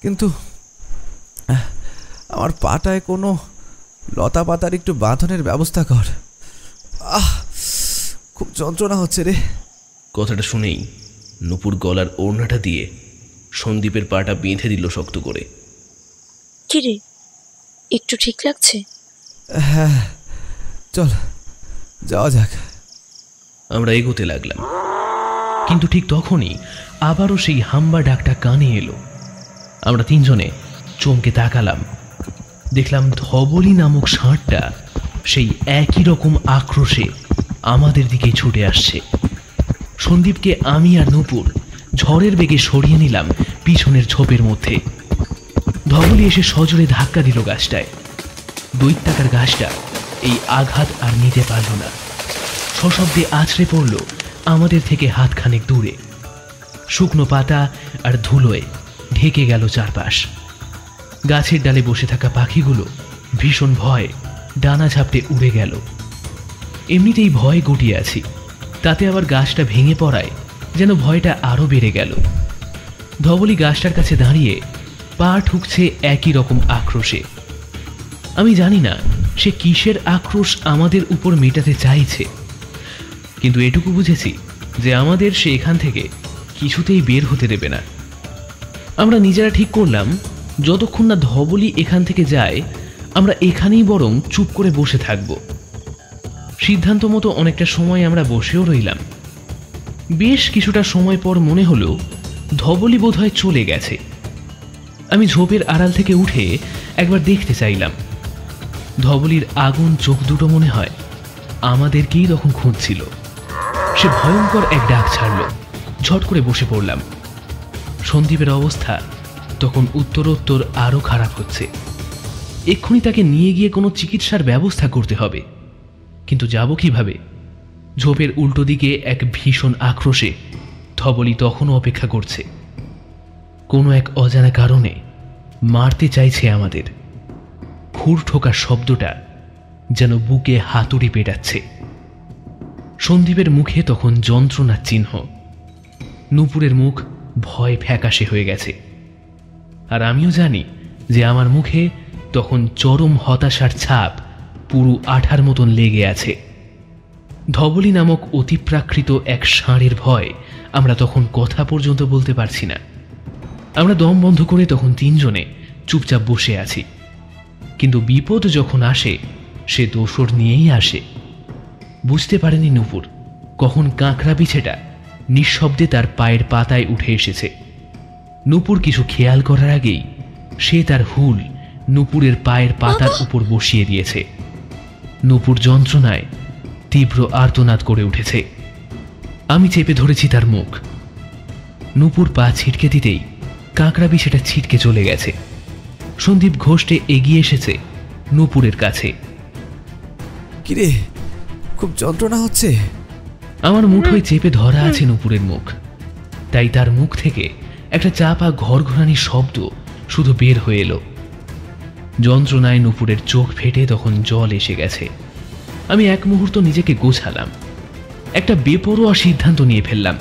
কিন্তু আমার পাটায় কোনো লতা পাতার একটু বাঁধনের ব্যবস্থা কর। খুব যন্ত্রণা হচ্ছে রে। কথাটা শুনেই নুপুর গলার ওড়নাটা দিয়ে সন্দীপের পাটা বেঁধে দিল শক্ত করে। কি রে, একটু ঠিক লাগছে? হ্যাঁ, চল যাওয়া যাক। আমরা এগোতে লাগলাম, কিন্তু ঠিক তখনই আবারও সেই হাম্বা ডাকটা কানে এলো। আমরা তিনজনে চমকে তাকালাম। দেখলাম ধবলি নামক ষাঁড়টা সেই একই রকম আক্রোশে আমাদের দিকে ছুটে আসছে। সন্দীপকে আমি আর নুপুর ঝড়ের বেগে সরিয়ে নিলাম পিছনের ঝোপের মধ্যে। ধবলি এসে সজোরে ধাক্কা দিল গাছটায়। দৈত্যাকার গাছটা এই আঘাত আর নিতে পারল না, সশব্দে আছড়ে পড়ল আমাদের থেকে হাতখানেক দূরে। শুকনো পাতা আর ধুলোয় ঢেকে গেল চারপাশ। গাছের ডালে বসে থাকা পাখিগুলো ভীষণ ভয়ে ডানা ঝাপটে উড়ে গেল। এমনিতেই ভয় গুটিয়ে আছি, তাতে আবার গাছটা ভেঙে পড়ায় যেন ভয়টা আরও বেড়ে গেল। ধবলি গাছটার কাছে দাঁড়িয়ে পা ঠুকছে একই রকম আক্রোশে। আমি জানি না সে কিসের আক্রোশ আমাদের উপর মেটাতে চাইছে, কিন্তু এটুকু বুঝেছি যে আমাদের সে এখান থেকে কিছুতেই বের হতে দেবে না। আমরা নিজেরা ঠিক করলাম, যতক্ষণ না ধবলি এখান থেকে যায় আমরা এখানেই বরং চুপ করে বসে থাকব। সিদ্ধান্ত মতো অনেকটা সময় আমরা বসেও রইলাম। বেশ কিছুটা সময় পর মনে হলো ধবলি বোধহয় চলে গেছে। আমি ঝোপের আড়াল থেকে উঠে একবার দেখতে চাইলাম। ধবলির আগুন চোখ দুটো মনে হয় আমাদেরকেই তখন খুঁজছিল। সে ভয়ঙ্কর এক ডাক ছাড়ল। ঝট করে বসে পড়লাম। সন্দীপের অবস্থা তখন উত্তরোত্তর আরও খারাপ হচ্ছে। এক্ষুনি তাকে নিয়ে গিয়ে কোনো চিকিৎসার ব্যবস্থা করতে হবে, কিন্তু যাব কিভাবে? ঝোপের উল্টো দিকে এক ভীষণ আক্রোশে ধবলি তখনও অপেক্ষা করছে। কোনো এক অজানা কারণে মারতে চাইছে আমাদের। খুর ঠোকার শব্দটা যেন বুকে হাতুড়ি পেটাচ্ছে। সন্দীপের মুখে তখন যন্ত্রণার চিহ্ন। নুপুরের মুখ ভয় ফ্যাকাশে হয়ে গেছে। আর আমিও জানি যে আমার মুখে তখন চরম হতাশার ছাপ পুরো আঠার মতন লেগে আছে। ধবলি নামক অতিপ্রাকৃত এক ষাঁড়ের ভয় আমরা তখন কথা পর্যন্ত বলতে পারছি না। আমরা দম বন্ধ করে তখন তিনজনে চুপচাপ বসে আছি। কিন্তু বিপদ যখন আসে সে দোসর নিয়েই আসে। বুঝতে পারেনি নুপুর কখন কাঁকড়া বিছেটা নিঃশব্দে তার পায়ের পাতায় উঠে এসেছে। নুপুর কিছু খেয়াল করার আগেই সে তার হুল নুপুরের পায়ের পাতার উপর বসিয়ে দিয়েছে। নুপুর যন্ত্রণায় তীব্র আর্তনাদ করে উঠেছে। আমি চেপে ধরেছি তার মুখ। নুপুর পা ছিটকে দিতেই কাঁকড়া বিছেটা ছিটকে চলে গেছে। সন্দীপ ঘোষ্টে এগিয়ে এসেছে নুপুরের কাছে। কিরে, খুব যন্ত্রণা হচ্ছে? আমার মুঠোয় চেপে ধরা আছে নুপুরের মুখ, তাই তার মুখ থেকে একটা চাপা ঘরঘরানির শব্দ শুধু বের হয়ে এলো। যন্ত্রণায় নুপুরের চোখ ফেটে তখন জল এসে গেছে। আমি এক মুহূর্ত নিজেকে গোছালাম। একটা বেপরোয়া সিদ্ধান্ত নিয়ে ফেললাম।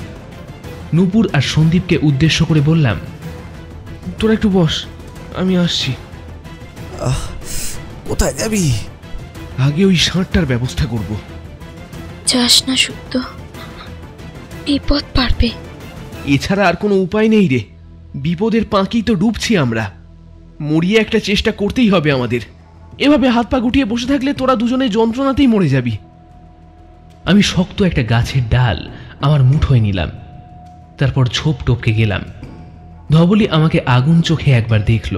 নুপুর আর সন্দীপকে উদ্দেশ্য করে বললাম, তোরা একটু বস, আমি আসছি। কোথায় যাবি? আগে ওই ষাঁড়টার ব্যবস্থা করব। যাস না সুব্ধ, বিপদ পারবে। এছাড়া আর কোনো উপায় নেই রে। বিপদের পাঁকেই তো ডুবছি আমরা। মরিয়ে একটা চেষ্টা করতেই হবে আমাদের। এভাবে হাত পা গুটিয়ে বসে থাকলে তোরা দুজনে যন্ত্রণাতেই মরে যাবি। আমি শক্ত একটা গাছের ডাল আমার মুঠোয় নিলাম তারপর ঝোপ টপকে গেলাম। ধবলি আমাকে আগুন চোখে একবার দেখল,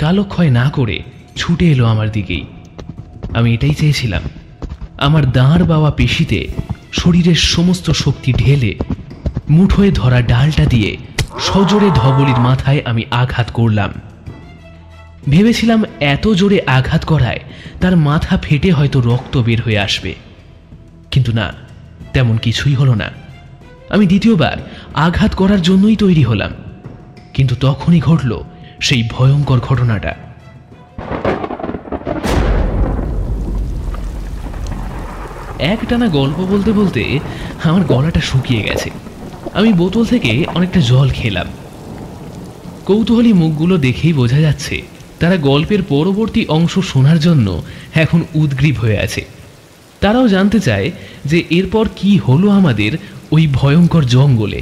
কালক্ষয় না করে ছুটে এলো আমার দিকেই। আমি এটাই চেয়েছিলাম, আমার দাঁড় বাওয়া পেশিতে শরীরের সমস্ত শক্তি ঢেলে মুঠোয় ধরা ডালটা দিয়ে সজোরে ধবলির মাথায় আমি আঘাত করলাম। ভেবেছিলাম এত জোরে আঘাত করায় তার মাথা ফেটে হয়তো রক্ত বের হয়ে আসবে, কিন্তু না, তেমন কিছুই হলো না। আমি দ্বিতীয়বার আঘাত করার জন্যই তৈরি হলাম, কিন্তু তখনই ঘটল সেই ভয়ঙ্কর ঘটনাটা। একটানা গল্প বলতে বলতে আমার গলাটা শুকিয়ে গেছে। আমি বোতল থেকে অনেকটা জল খেলাম। কৌতূহলী মুখগুলো দেখেই বোঝা যাচ্ছে তারা গল্পের পরবর্তী অংশ শোনার জন্য এখন উদগ্রীব হয়ে আছে। তারাও জানতে চায় যে এরপর কি হলো আমাদের ওই ভয়ঙ্কর জঙ্গলে।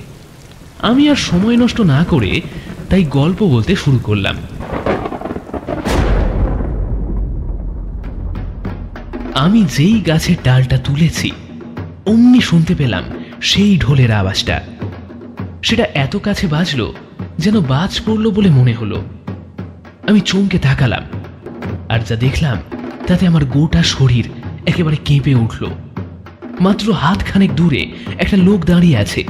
আমি আর সময় নষ্ট না করে তাই গল্প বলতে শুরু করলাম। আমি যেই গাছের ডালটা তুলেছি অমনি শুনতে পেলাম সেই ঢোলের আওয়াজটা। সেটা এত কাছে বাজলো যেন বাজ পড়ল বলে মনে হলো। আমি চমকে তাকালাম, আর যা দেখলাম তাতে আমার গোটা শরীর একেবারে কেঁপে উঠল। মাত্র হাতখানেক দূরে একটা লোক দাঁড়িয়ে আছে,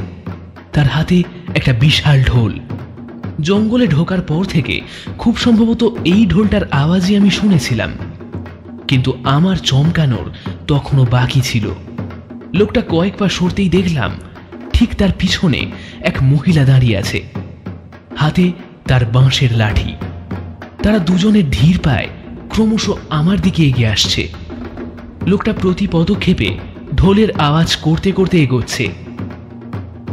তার হাতে একটা বিশাল ঢোল। জঙ্গলে ঢোকার পর থেকে খুব সম্ভবত এই ঢোলটার আওয়াজই আমি শুনেছিলাম, কিন্তু আমার চমকানোর তখনও বাকি ছিল। লোকটা কয়েক পা সরতেই দেখলাম ঠিক তার পিছনে এক মহিলা দাঁড়িয়ে আছে, হাতে তার বাঁশের লাঠি। তারা দুজনের ধীর পায় ক্রমশ আমার দিকে এগিয়ে আসছে। লোকটা প্রতি পদক্ষেপে ঢোলের আওয়াজ করতে করতে এগোচ্ছে।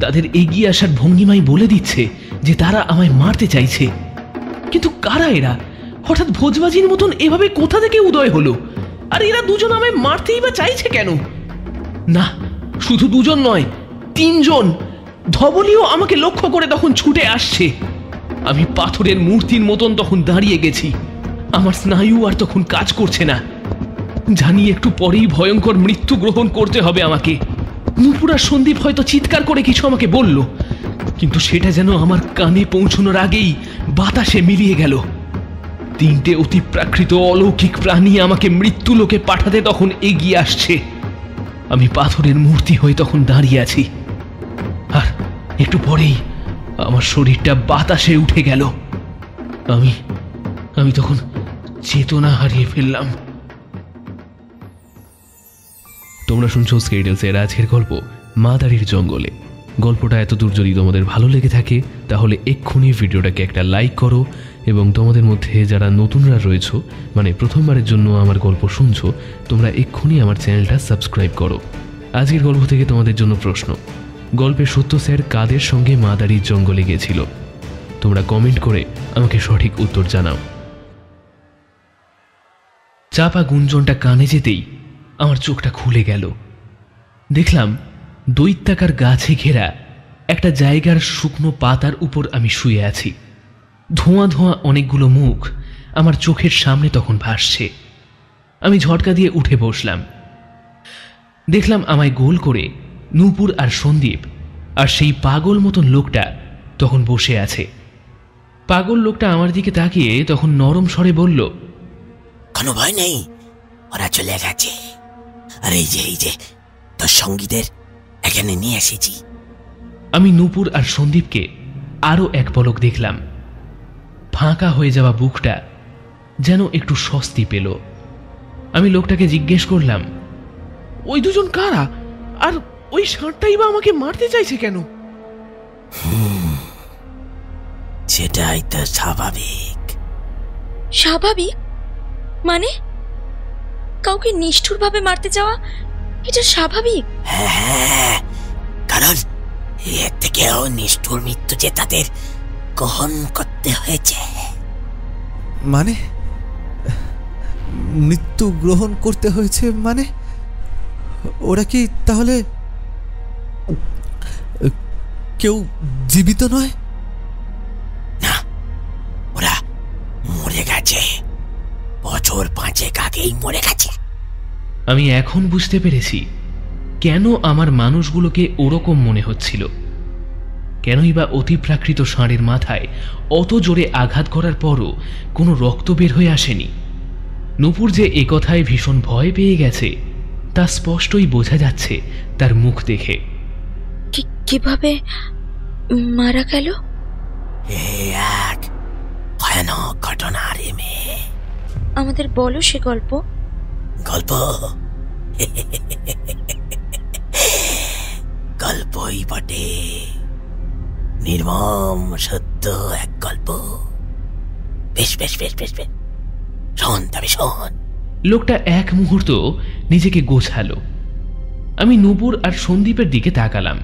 তাদের এগিয়ে আসার ভঙ্গিমাই বলে দিচ্ছে যে তারা আমায় মারতে চাইছে। কিন্তু কারা এরা? হঠাৎ ভোজবাজির মতন এভাবে কোথা থেকে উদয় হলো? আর এরা দুজন আমায় মারতেই বা চাইছে কেন? না, শুধু দুজন নয়, তিনজন। ধবলিও আমাকে লক্ষ্য করে তখন ছুটে আসছে। আমি পাথরের মূর্তির মতন তখন দাঁড়িয়ে গেছি। আমার স্নায়ু আর তখন কাজ করছে না। জানি একটু পরেই ভয়ঙ্কর মৃত্যু গ্রহণ করতে হবে আমাকে। নুপুর আর সন্দীপ হয়তো চিৎকার করে কিছু আমাকে বলল, কিন্তু সেটা যেন আমার কানে পৌঁছানোর আগেই বাতাসে মিলিয়ে গেল। তিনটে অতি প্রাকৃত অলৌকিক প্রাণী আমাকে মৃত্যুলোকে পাঠাতে তখন এগিয়ে আসছে। আমি পাথরের মূর্তি হয়ে তখন দাঁড়িয়ে আছি, আর একটু পরেই আমার শরীরটা বাতাসে উঠে গেল। আমি তখন চেতনা হারিয়ে ফেললাম। তোমরা শুনছো স্কেটেলসের আজকের গল্প মাদারির জঙ্গলে। গল্পটা এতদূর যদি তোমাদের ভালো লেগে থাকে তাহলে এক্ষুনি ভিডিওটাকে একটা লাইক করো, এবং তোমাদের মধ্যে যারা নতুনরা রয়েছো, মানে প্রথমবারের জন্য আমার গল্প শুনছো, তোমরা এক্ষুনি আমার চ্যানেলটা সাবস্ক্রাইব করো। আজকের গল্প থেকে তোমাদের জন্য প্রশ্ন: গল্পের সত্য স্যার কাদের সঙ্গে মাদারির জঙ্গলে গেছিল? তোমরা কমেন্ট করে আমাকে সঠিক উত্তর জানাও। চাপা গুঞ্জনটা কানে যেতেই আমার চোখটা খুলে গেল। দেখলাম দৈত্যাকার গাছে ঘেরা একটা জায়গার শুকনো পাতার উপর আমি শুয়ে আছি। ধোঁয়া ধোঁয়া অনেকগুলো মুখ আমার চোখের সামনে তখন ভাসছে। আমি ঝটকা দিয়ে উঠে বসলাম। দেখলাম আমায় গোল করে নূপুর আর সন্দীপ আর সেই পাগল মতন লোকটা তখন বসে আছে। পাগল লোকটা আমার দিকে তাকিয়ে তখন নরম স্বরে বলল, কোনো ভয় নেই, ওরা চলে গেছে। আর এই যে তোর সঙ্গীদের এখানে নিয়ে এসেছি। আমি নূপুর আর সন্দীপকে আরো এক পলক দেখলাম। ফাঁকা হয়ে যাওয়া বুকটা যেন একটু স্বস্তি পেল। আমি লোকটাকে জিজ্ঞেস করলাম, ওই দুজন কারা? আর ওই ষাঁড়টাই বা আমাকে মারতে চাইছে কেন? সেটাই তো স্বাভাবিক। স্বাভাবিক মানে? কাউকে নিষ্ঠুরভাবে মারতে যাওয়া এটা স্বাভাবিক? হ্যাঁ, কারণ এর থেকেও নিষ্ঠুর মৃত্যু যে তাদের গ্রহণ করতে হয়েছে। মানে মৃত্যু গ্রহণ করতে হয়েছে মানে? ওরা কি তাহলে কেউ জীবিত নয়? না, ওরা মরে গেছে। বছর 5 আগেই মরে গেছে। আমি এখন বুঝতে পেরেছি কেন আমার মানুষগুলোকে ওরকম মনে হচ্ছিল। কেনই বা অতিপ্রাকৃত ষাঁড়ের মাথায় অত জোরে আঘাত করার পরও কোনো রক্ত বের হয়ে আসেনি। নূপুর যে একথায় ভীষণ ভয় পেয়ে গেছে তা স্পষ্টই বোঝা যাচ্ছে তার মুখ দেখে। কিভাবে মারা গেল? এক ভয়ানক ঘটনা রে মেয়ে। আমাদের বলো সে গল্প। গল্প গল্পই বটে, নির্মম সত্য এক গল্প। বেশ বেশ বেশ বেশ বেশ, শোন তবে শোন। লোকটা এক মুহূর্ত নিজেকে গোছালো। আমি নূপুর আর সন্দীপের দিকে তাকালাম।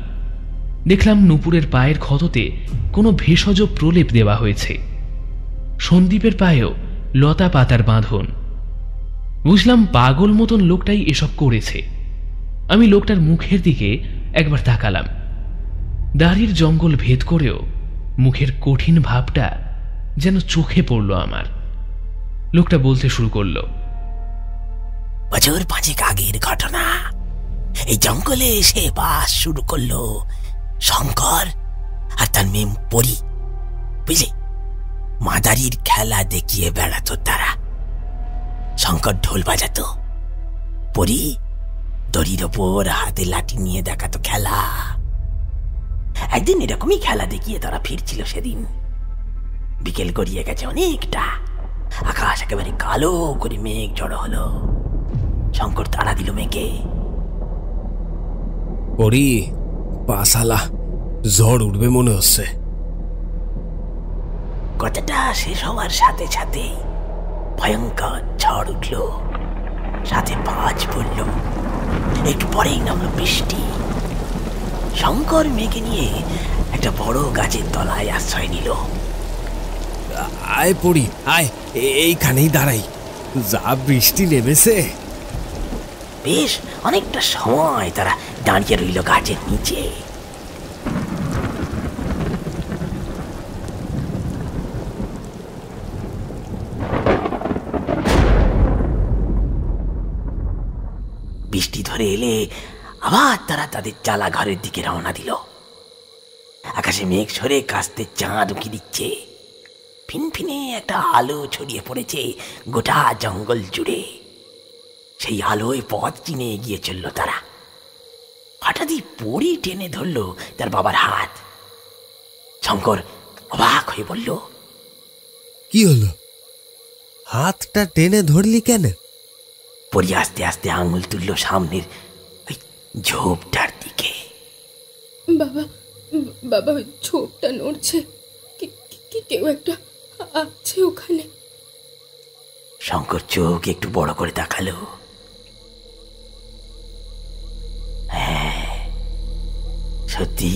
দেখলাম নূপুরের পায়ের ক্ষততে কোনো ভেষজ প্রলেপ দেওয়া হয়েছে। সন্দীপের পায়েও লতা পাতার বাঁধন। বুঝলাম পাগল মতন লোকটাই এসব করেছে। আমি লোকটার মুখের দিকে একবার তাকালাম। দাড়ির জঙ্গল ভেদ করেও মুখের কঠিন ভাবটা যেন চোখে পড়ল আমার। লোকটা বলতে শুরু করলো, বছর 5 আগের ঘটনা। এই জঙ্গলে এসে বাস শুরু করলো শঙ্কর আর তার মেম পরি। বুঝলি, মাদারির খেলা দেখিয়ে বেড়াতো তারা। শঙ্কর ঢোল বাজাতো, পরি দড়ির ওপর হাতে লাঠি নিয়ে দেখাতো খেলা। একদিন এরকমই খেলা দেখিয়ে তারা ফিরছিল। সেদিন বিকেল গড়িয়ে গেছে অনেকটা, আকাশ একেবারে কালো করে মেঘ জড়ো হলো। শঙ্কর তাড়া দিল মেঘে। পরি, পাশালা ঝড় উঠবে মনে হচ্ছে। কথাটা শেষ হওয়ার সাথে সাথে ভয়ঙ্কর ঝড় উঠল, সাথে বাজ পড়ল। একটু পরেই নামলো বৃষ্টি। শঙ্কর মেঘে নিয়ে একটা বড় গাছের তলায় আশ্রয় নিল। আয় পরি, আয়, এইখানেই দাঁড়াই। যা বৃষ্টি নেমেছে। বেশ অনেকটা সময় তারা দাঁড়িয়ে রইল গাছের নিচে। বৃষ্টি ধরে এলে আবার তারা তাদের চালা ঘরের দিকে রওনা দিল। আকাশে মেঘ সরে কাস্তে চাঁদ উঁকি দিচ্ছে। ফিনফিনে একটা আলো ছড়িয়ে পড়েছে গোটা জঙ্গল জুড়ে। সেই আলোয় পথ চিনে এগিয়ে চলল তারা। হঠাৎই পরি টেনে ধরল তার বাবার হাত। শঙ্কর অবাক হয়ে বলল, কি হলো? হাতটা টেনে ধরলি কেন? পরি আস্তে আস্তে আঙুল তুলল সামনের ওই ঝোপটার দিকে। বাবা, বাবা, ওই ঝোপটা নড়ছে। কেউ একটা আছে ওখানে। শঙ্কর চোখ একটু বড় করে তাকালো। হ্যাঁ, সত্যি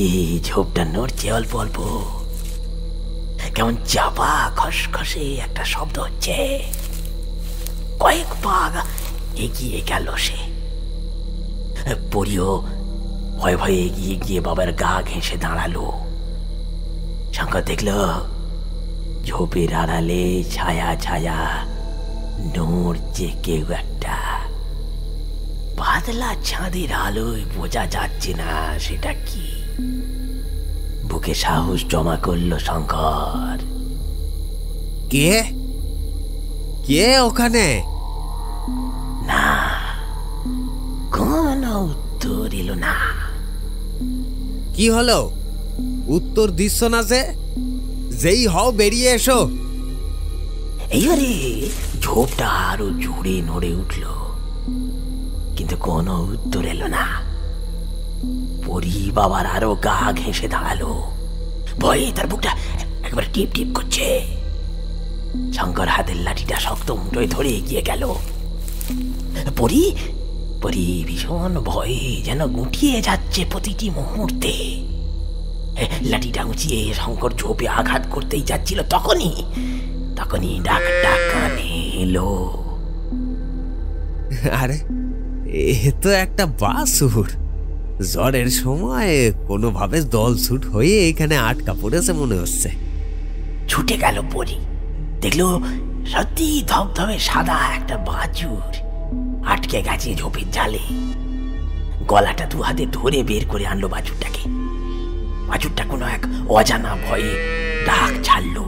ঝোপটা নড়ছে অল্প অল্প। কেমন চাপা খসখসে একটা শব্দ হচ্ছে। কয়েক পা এগিয়ে গেল সে। পরিও ভয়ে ভয়ে এগিয়ে গিয়ে বাবার গা ঘেঁষে দাঁড়ালো। শঙ্কর দেখল ঝোপের আড়ালে ছায়া ছায়া নড়ছে কেউ একটা। পাতলা চাঁদের আলোয় বোঝা যাচ্ছে না সেটা কি। বুকে সাহস জমা করলো শঙ্কর। কে কে ওখানে? না, কোন উত্তর এলো না। কি হলো? উত্তর দিচ্ছ না যে? যেই হও বেরিয়ে এসো। এইবারে ঝোপটা আরো জোরে নড়ে উঠল, কিন্তু কোনো উত্তর এলো না। পরি বাবার আরো গা ঘেঁষে দাঁড়ালো। ভয়ে তার বুকটা একবার টিপ টিপ করছে। শঙ্কর হাতের লাঠিটা শক্ত মুঠোয় ধরে এগিয়ে গেল। পরি পরি ভীষণ ভয়ে যেন গুটিয়ে যাচ্ছে প্রতিটি মুহূর্তে। লাঠিটা উঁচিয়ে শঙ্কর ঝোপে আঘাত করতেই যাচ্ছিল, তখনই ডাকটা কানে এলো। আরে, এ তো একটা বাসুর। ঝড়ের সময় কোনোভাবে দল ছুট হয়ে এখানে আটকা পড়েছে মনে হচ্ছে। ছুটে গেল পরি, দেখলো সত্যি ধবধবে সাদা একটা বাছুর আটকে গেছে ঝোপের জালে। গলাটা দু হাতে ধরে বের করে আনলো বাছুরটাকে। বাছুরটা কোনো এক অজানা ভয়ে ডাক ছাড়লো।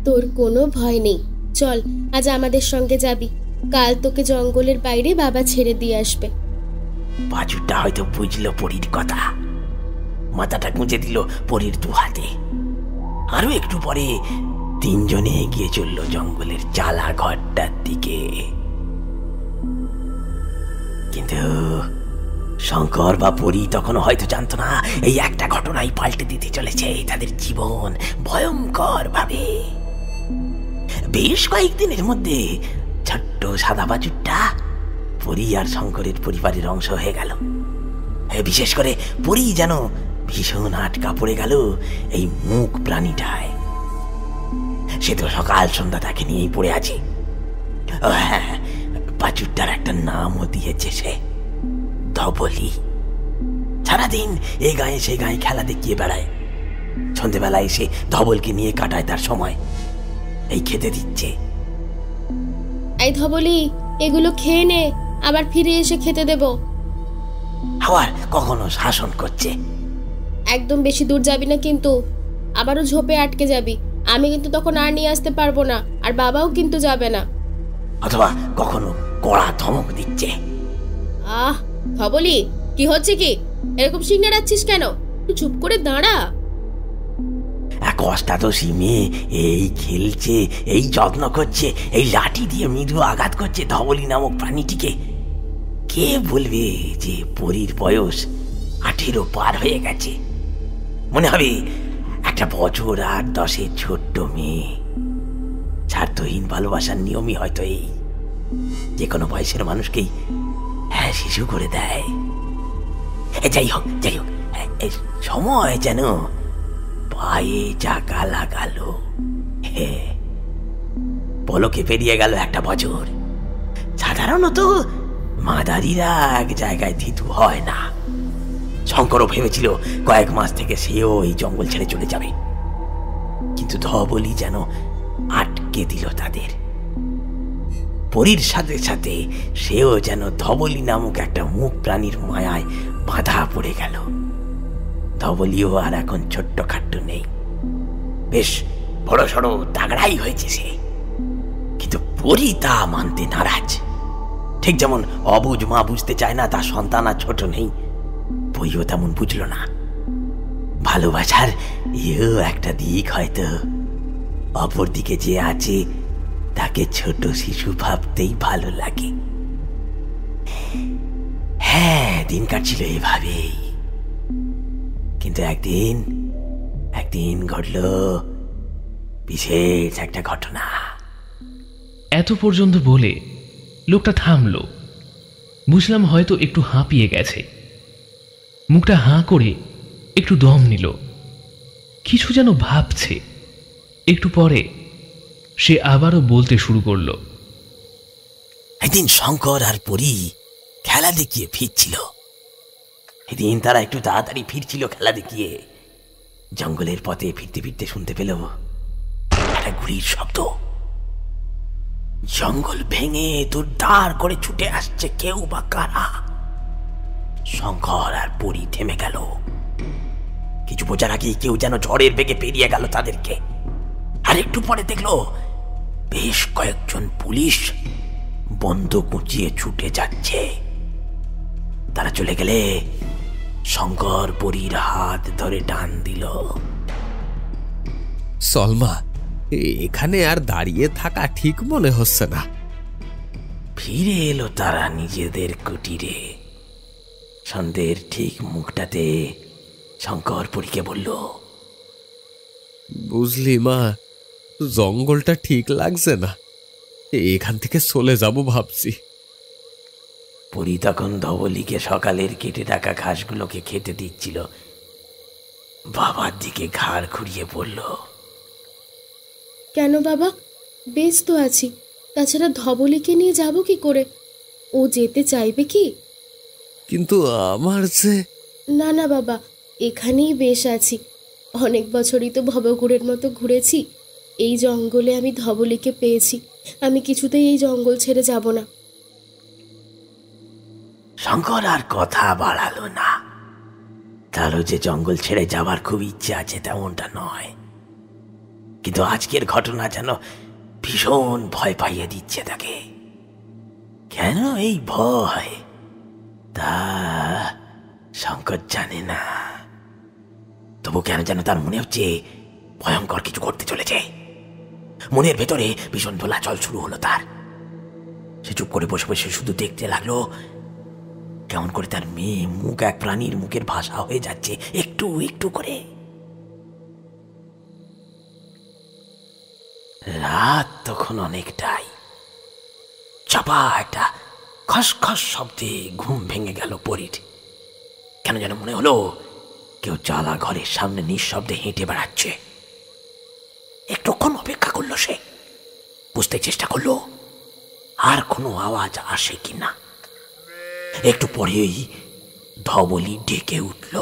তোর কোনো ভয় নেই, চল আজ আমাদের সঙ্গে যাবি, কাল তোকে জঙ্গলের বাইরে বাবা ছেড়ে দিয়ে আসবে। বাছুরটা হয়তো বুঝলো পরীর কথা, মাথাটা গুঁজে দিল পরীর দু হাতে। আরো একটু পরে তিনজনে এগিয়ে চলল জঙ্গলের চালা ঘরটার দিকে। কিন্তু শঙ্কর বা পরী তখন হয়তো জানতো না এই একটা ঘটনাই পাল্টে দিতে চলেছে তাদের জীবন ভয়ঙ্কর ভাবে। বেশ কয়েকদিনের মধ্যে ছোট্ট সাদা বাছুরটা পরী আর শঙ্করের পরিবারের অংশ হয়ে গেল। বিশেষ করে পরী যেন ভীষণ আটকা পড়ে গেল এই মুখ প্রাণীটায়। সে তো সকাল সন্ধ্যা তাকে নিয়েই পড়ে আছে। হ্যাঁ, বাছুরটার একটা নামও দিয়েছে সে, ধবলি। সারাদিন এ গায়ে সে গায়ে খেলা দেখিয়ে বেড়ায়। সন্ধেবেলায় এসে ধবলকে নিয়ে কাটায় তার সময়। এই খেতে দিচ্ছে। এই ধবলি, এগুলো খেয়ে নে, আবার ফিরে এসে খেতে দেব। আবার কখনো শাসন করছে। একদম বেশি দূর যাবি না কিন্তু, আবারও ঝোপে আটকে যাবি। আমি কিন্তু তখন আর নিয়ে আসতে পারবো না, আর বাবাও কিন্তু যাবে না। অথবা কখনো কড়া ধমক দিচ্ছে। আহ ধবলি, কি হচ্ছে কি? এরকম শিং নাড়াচ্ছিস কেন? তুই চুপ করে দাঁড়া। এক অষ্টাদশী মেয়ে এই খেলছে, এই যত্ন করছে, এই লাঠি দিয়ে মৃদু আঘাত করছে ধবলি নামক প্রাণীটিকে। কে বলবে যে পরীর বয়স 18 পার হয়ে গেছে? মনে হবে একটা বছর 8-10 ছোট্ট মেয়ে। স্বার্থহীন ভালোবাসার নিয়মই হয়তো এই, যে কোনো বয়সের মানুষকেই হ্যাঁ শিশু করে দেয়। যাই হোক, সময় যেন পায়ে চাকা লাগালো। পলকে পেরিয়ে গেল একটা বছর। সাধারণত মাদারিরা এক জায়গায় থিতু হয় না। শঙ্করও ভেবেছিল কয়েক মাস থেকে সেও এই জঙ্গল ছেড়ে চলে যাবে, কিন্তু ধবলি যেন আটকে দিল তাদের। পরীর সাথে সাথে সেও যেন ধবলি নামক একটা মুখ প্রাণীর মায়ায় বাঁধা পড়ে গেল। ধবলিও আর এখন ছোট্ট খাট্ট নেই, বেশ বড় সড়ো তাগড়াই হয়েছে সে। কিন্তু পরী তা মানতে নারাজ। ঠিক যেমন অবুঝ মা বুঝতে চায় না তার সন্তান আর ছোট নেই, পরীও তেমন বুঝল না। ভালোবাসার এও একটা দিক হয়তো। অপর দিকে যে আছে তাকে ছোট শিশু ভাবতেই ভালো লাগে। হ্যাঁ, দিন কাটছিল এভাবেই। কিন্তু একদিন ঘটল বিশেষ একটা ঘটনা। এত পর্যন্ত বলে লোকটা থামল। বুঝলাম হয়তো একটু হাঁপিয়ে গেছে। মুখটা হাঁ করে একটু দম নিল, কিছু যেন ভাবছে। একটু পরে সে আবারও বলতে শুরু করলো। একদিন শঙ্কর আর পরী খেলা দেখিয়ে ফিরছিল। এদিন তারা একটু তাড়াতাড়ি ফিরছিল খেলা দেখিয়ে। জঙ্গলের পথে ফিরতে ফিরতে শুনতে পেল একটা গুলির শব্দ। জঙ্গল ভেঙে দুর্দার করে ছুটে আসছে কেউ বা কারা। শঙ্কর আর পরী থেমে গেল। কিছু বোঝার আগেই কেউ যেন ঝড়ের বেগে পেরিয়ে গেল তাদেরকে। আর একটু পরে দেখলো বেশ কয়েকজন পুলিশ বন্দুক উঁচিয়ে ছুটে যাচ্ছে। তারা চলে গেলে শঙ্কর পরীর হাত ধরে টান দিল। সলমা, এখানে আর দাঁড়িয়ে থাকা ঠিক মনে হচ্ছে না। ফিরে এলো তারা নিজেদের কুটিরে। সন্ধ্যের ঠিক মুখটাতে শঙ্কর পরীকে বলল, বুঝলি মা, জঙ্গলটা ঠিক লাগছে না, এখান থেকে চলে যাব ভাবছি। পরী তখন ধবলিকে সকালের কেটে রাখা ঘাসগুলোকে খেতে দিচ্ছিল। বাবার দিকে ঘাড় ঘুরিয়ে বলল, কেন বাবা, বেশ তো আছি। তাছাড়া ধবলিকে নিয়ে যাব কি করে? ও যেতে চাইবে কি? কিন্তু আমার যে... না না বাবা, এখানেই বেশ আছি। অনেক বছরই তো ভবঘুরের মতো ঘুরেছি। এই জঙ্গলে আমি ধবলিকে পেয়েছি। আমি কিছুতেই এই জঙ্গল ছেড়ে যাব না। শঙ্কর আর কথা বাড়ালো না। তারও যে জঙ্গল ছেড়ে যাবার খুব ইচ্ছে আছে তেমনটা নয়, কিন্তু আজকের ঘটনা যেন ভীষণ ভয় পাইয়ে দিচ্ছে তাকে। কেন এই ভয় তা শঙ্কর জানে না, তবু কেন যেন তার মনে হচ্ছে ভয়ঙ্কর কিছু ঘটতে চলেছে। মনের ভেতরে ভীষণ দোলাচল শুরু হলো তার। সে চুপ করে বসে বসে শুধু দেখতে লাগলো কেমন করে তার মেয়ে মুখ এক প্রাণীর মুখের ভাষা হয়ে যাচ্ছে একটু একটু করে। রাত তখন অনেকটাই। চাপা একটা খসখস শব্দে ঘুম ভেঙে গেল পরীর। কেন যেন মনে হলো কেউ জ্বালা ঘরের সামনে নিঃশব্দে হেঁটে বেড়াচ্ছে। একটুক্ষণ অপেক্ষা করলো সে, বুঝতে চেষ্টা করলো আর কোনো আওয়াজ আসে কিনা। একটু পরেই ধবলি ডেকে উঠল।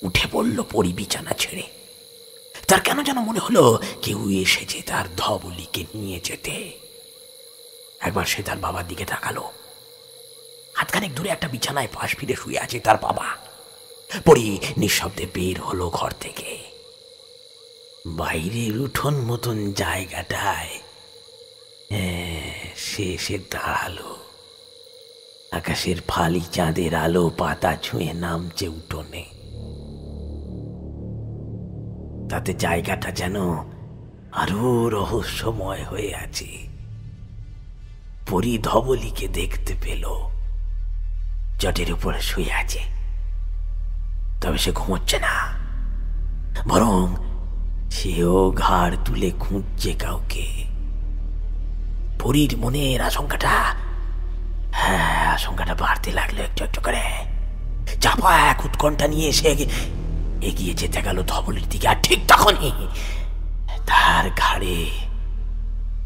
উঠে পড়ল পরি বিছানা ছেড়ে। তার কেন যেন মনে হলো কেউ এসেছে তার ধবলিকে নিয়ে যেতে। একবার সে তার বাবার দিকে তাকালো। হাতখানেক দূরে একটা বিছানায় পাশ ফিরে শুয়ে আছে তার বাবা। পরি নিঃশব্দে বের হলো ঘর থেকে। বাইরের উঠোন মতন জায়গাটায় সে এসে দাঁড়ালো। আকাশের ফালি চাঁদের আলো পাতা ছুঁয়ে নামছে উঠোনে। তাতে জায়গাটা যেন আরো রহস্যময় হয়ে আছে। পরি ধবলিকে দেখতে পেল জটের উপরে শুয়ে আছে। তবে সে ঘুমোচ্ছে না, বরং সেও ঘাড় তুলে খুঁজছে কাউকে। পরির মনের আশঙ্কাটা বাড়তে লাগলো একটু একটু করে। চাপা এক উৎকণ্ঠা নিয়ে এসে এগিয়ে যেতে গেল ধবলির দিকে। আর ঠিক তখনই তার ঘাড়ে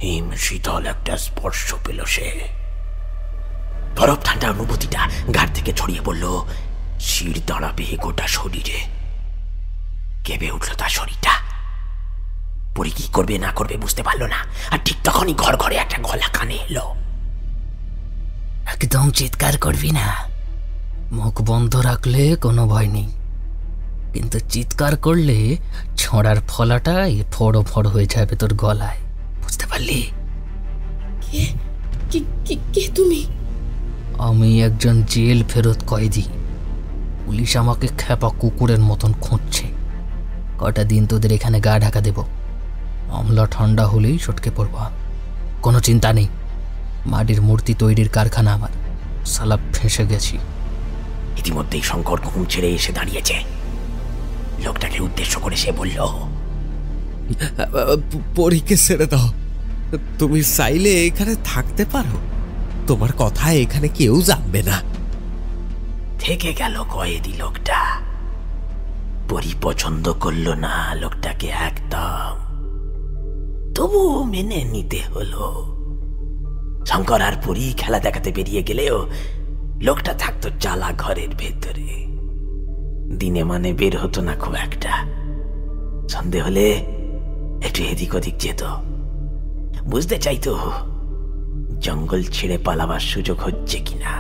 হিম শীতল একটা স্পর্শ পেল সে। বরফ ঠান্ডা অনুভূতিটা ঘাড় থেকে ছড়িয়ে পড়ল শির দাঁড়াবে গোটা শরীরে। কেঁপে উঠল তার শরীরটা। পরি কি করবে না করবে বুঝতে পারলো না। আর ঠিক তখনই ঘর ঘরে একটা গলা কানে এলো। একদম চিৎকার করবি না, মুখ বন্ধ রাখলে কোনো ভয় নেই, কিন্তু চিৎকার করলে ছড়ার ফলাটা ফড়ো ফড় হয়ে যাবে তোর গলায়, বুঝতে পারলি? কে তুমি? আমি একজন জেল ফেরত কয়েদি। পুলিশ আমাকে খেপা কুকুরের মতন খুঁজছে। কটা দিন তোদের এখানে গা ঢাকা দেব, মামলা ঠান্ডা হলেই সটকে পড়ব। কোনো চিন্তা নেই, মাটির মূর্তি তৈরির কারখানা আমার, সালা ফেঁসে গেছি। ইতিমধ্যেই শঙ্কর ঘুম ছেড়ে এসে দাঁড়িয়েছে। লোকটাকে উদ্দেশ্য করে সে বলল, পরীকে ছেড়ে দাও, তুমি চাইলে এখানে থাকতে পারো, তোমার কথা এখানে কেউ জানবে না। থেকে গেল কয়েদি লোকটা। পরি পছন্দ করলো না লোকটাকে একদম, তবু মেনে নিতে হলো। শঙ্কর আর পরি খেলা দেখাতে বেরিয়ে গেলেও লোকটা থাকতো জ্বালা ঘরের ভেতরে। দিনে মানে বের হতো না খুব একটা। সন্ধে হলে একটু এদিক ওদিক যেত, বুঝতে চাইতো জঙ্গল ছেড়ে পালাবার সুযোগ হচ্ছে কিনা।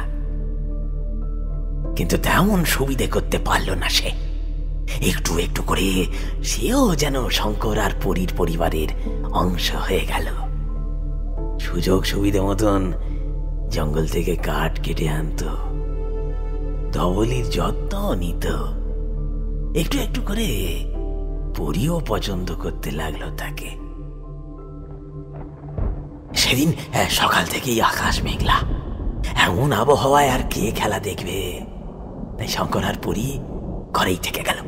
কিন্তু তেমন সুবিধে করতে পারল না সে। একটু একটু করে সেও যেন শঙ্কর আর পরির পরিবারের অংশ হয়ে গেল। সুযোগ সুবিধে মতন জঙ্গল থেকে কাঠ কেটে আনতো, ধবলির যত্ন নিত। একটু একটু করে পরিও পছন্দ করতে লাগলো তাকে। সেদিন সকাল থেকেই আকাশ মেঘলা। এমন আবহাওয়ায় আর কে খেলা দেখবে, তাই শঙ্কর আর পরি ঘরেই থেকে গেল।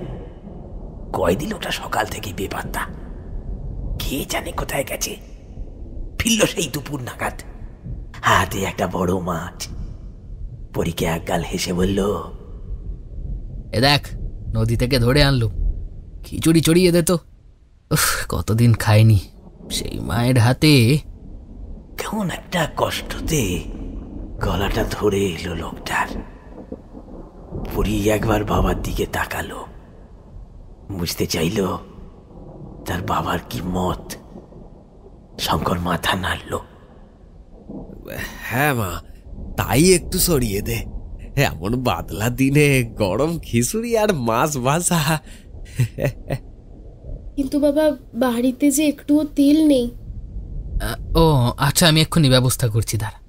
কয়েদি লোকটা সকাল থেকে বেপাত্তা, কে জানে কোথায় গেছে। ফিরল সেই দুপুর নাগাদ, হাতে একটা বড় মাছ। পরীকে একগাল হেসে বলল, এ দেখ, নদী থেকে ধরে আনলো, খিচুড়ি চড়িয়ে দে তো। কতদিন খাইনি, সেই মায়ের হাতে। কেমন একটা কষ্টতে গলাটা ধরে এলো লোকটার। পরি একবার বাবার দিকে তাকালো, বুঝতে চাইল তার বাবার কি মত। শঙ্কর মাথা নাড়ল। হ্যাঁ মা, তাই একটু সরিয়ে দে, এমন বাদলা দিনে গরম খিচুড়ি আর মাছ ভাজা। কিন্তু বাবা, বাড়িতে যে একটুও তেল নেই। ও আচ্ছা, আমি এক্ষুনি ব্যবস্থা করছি। দাঁড়া,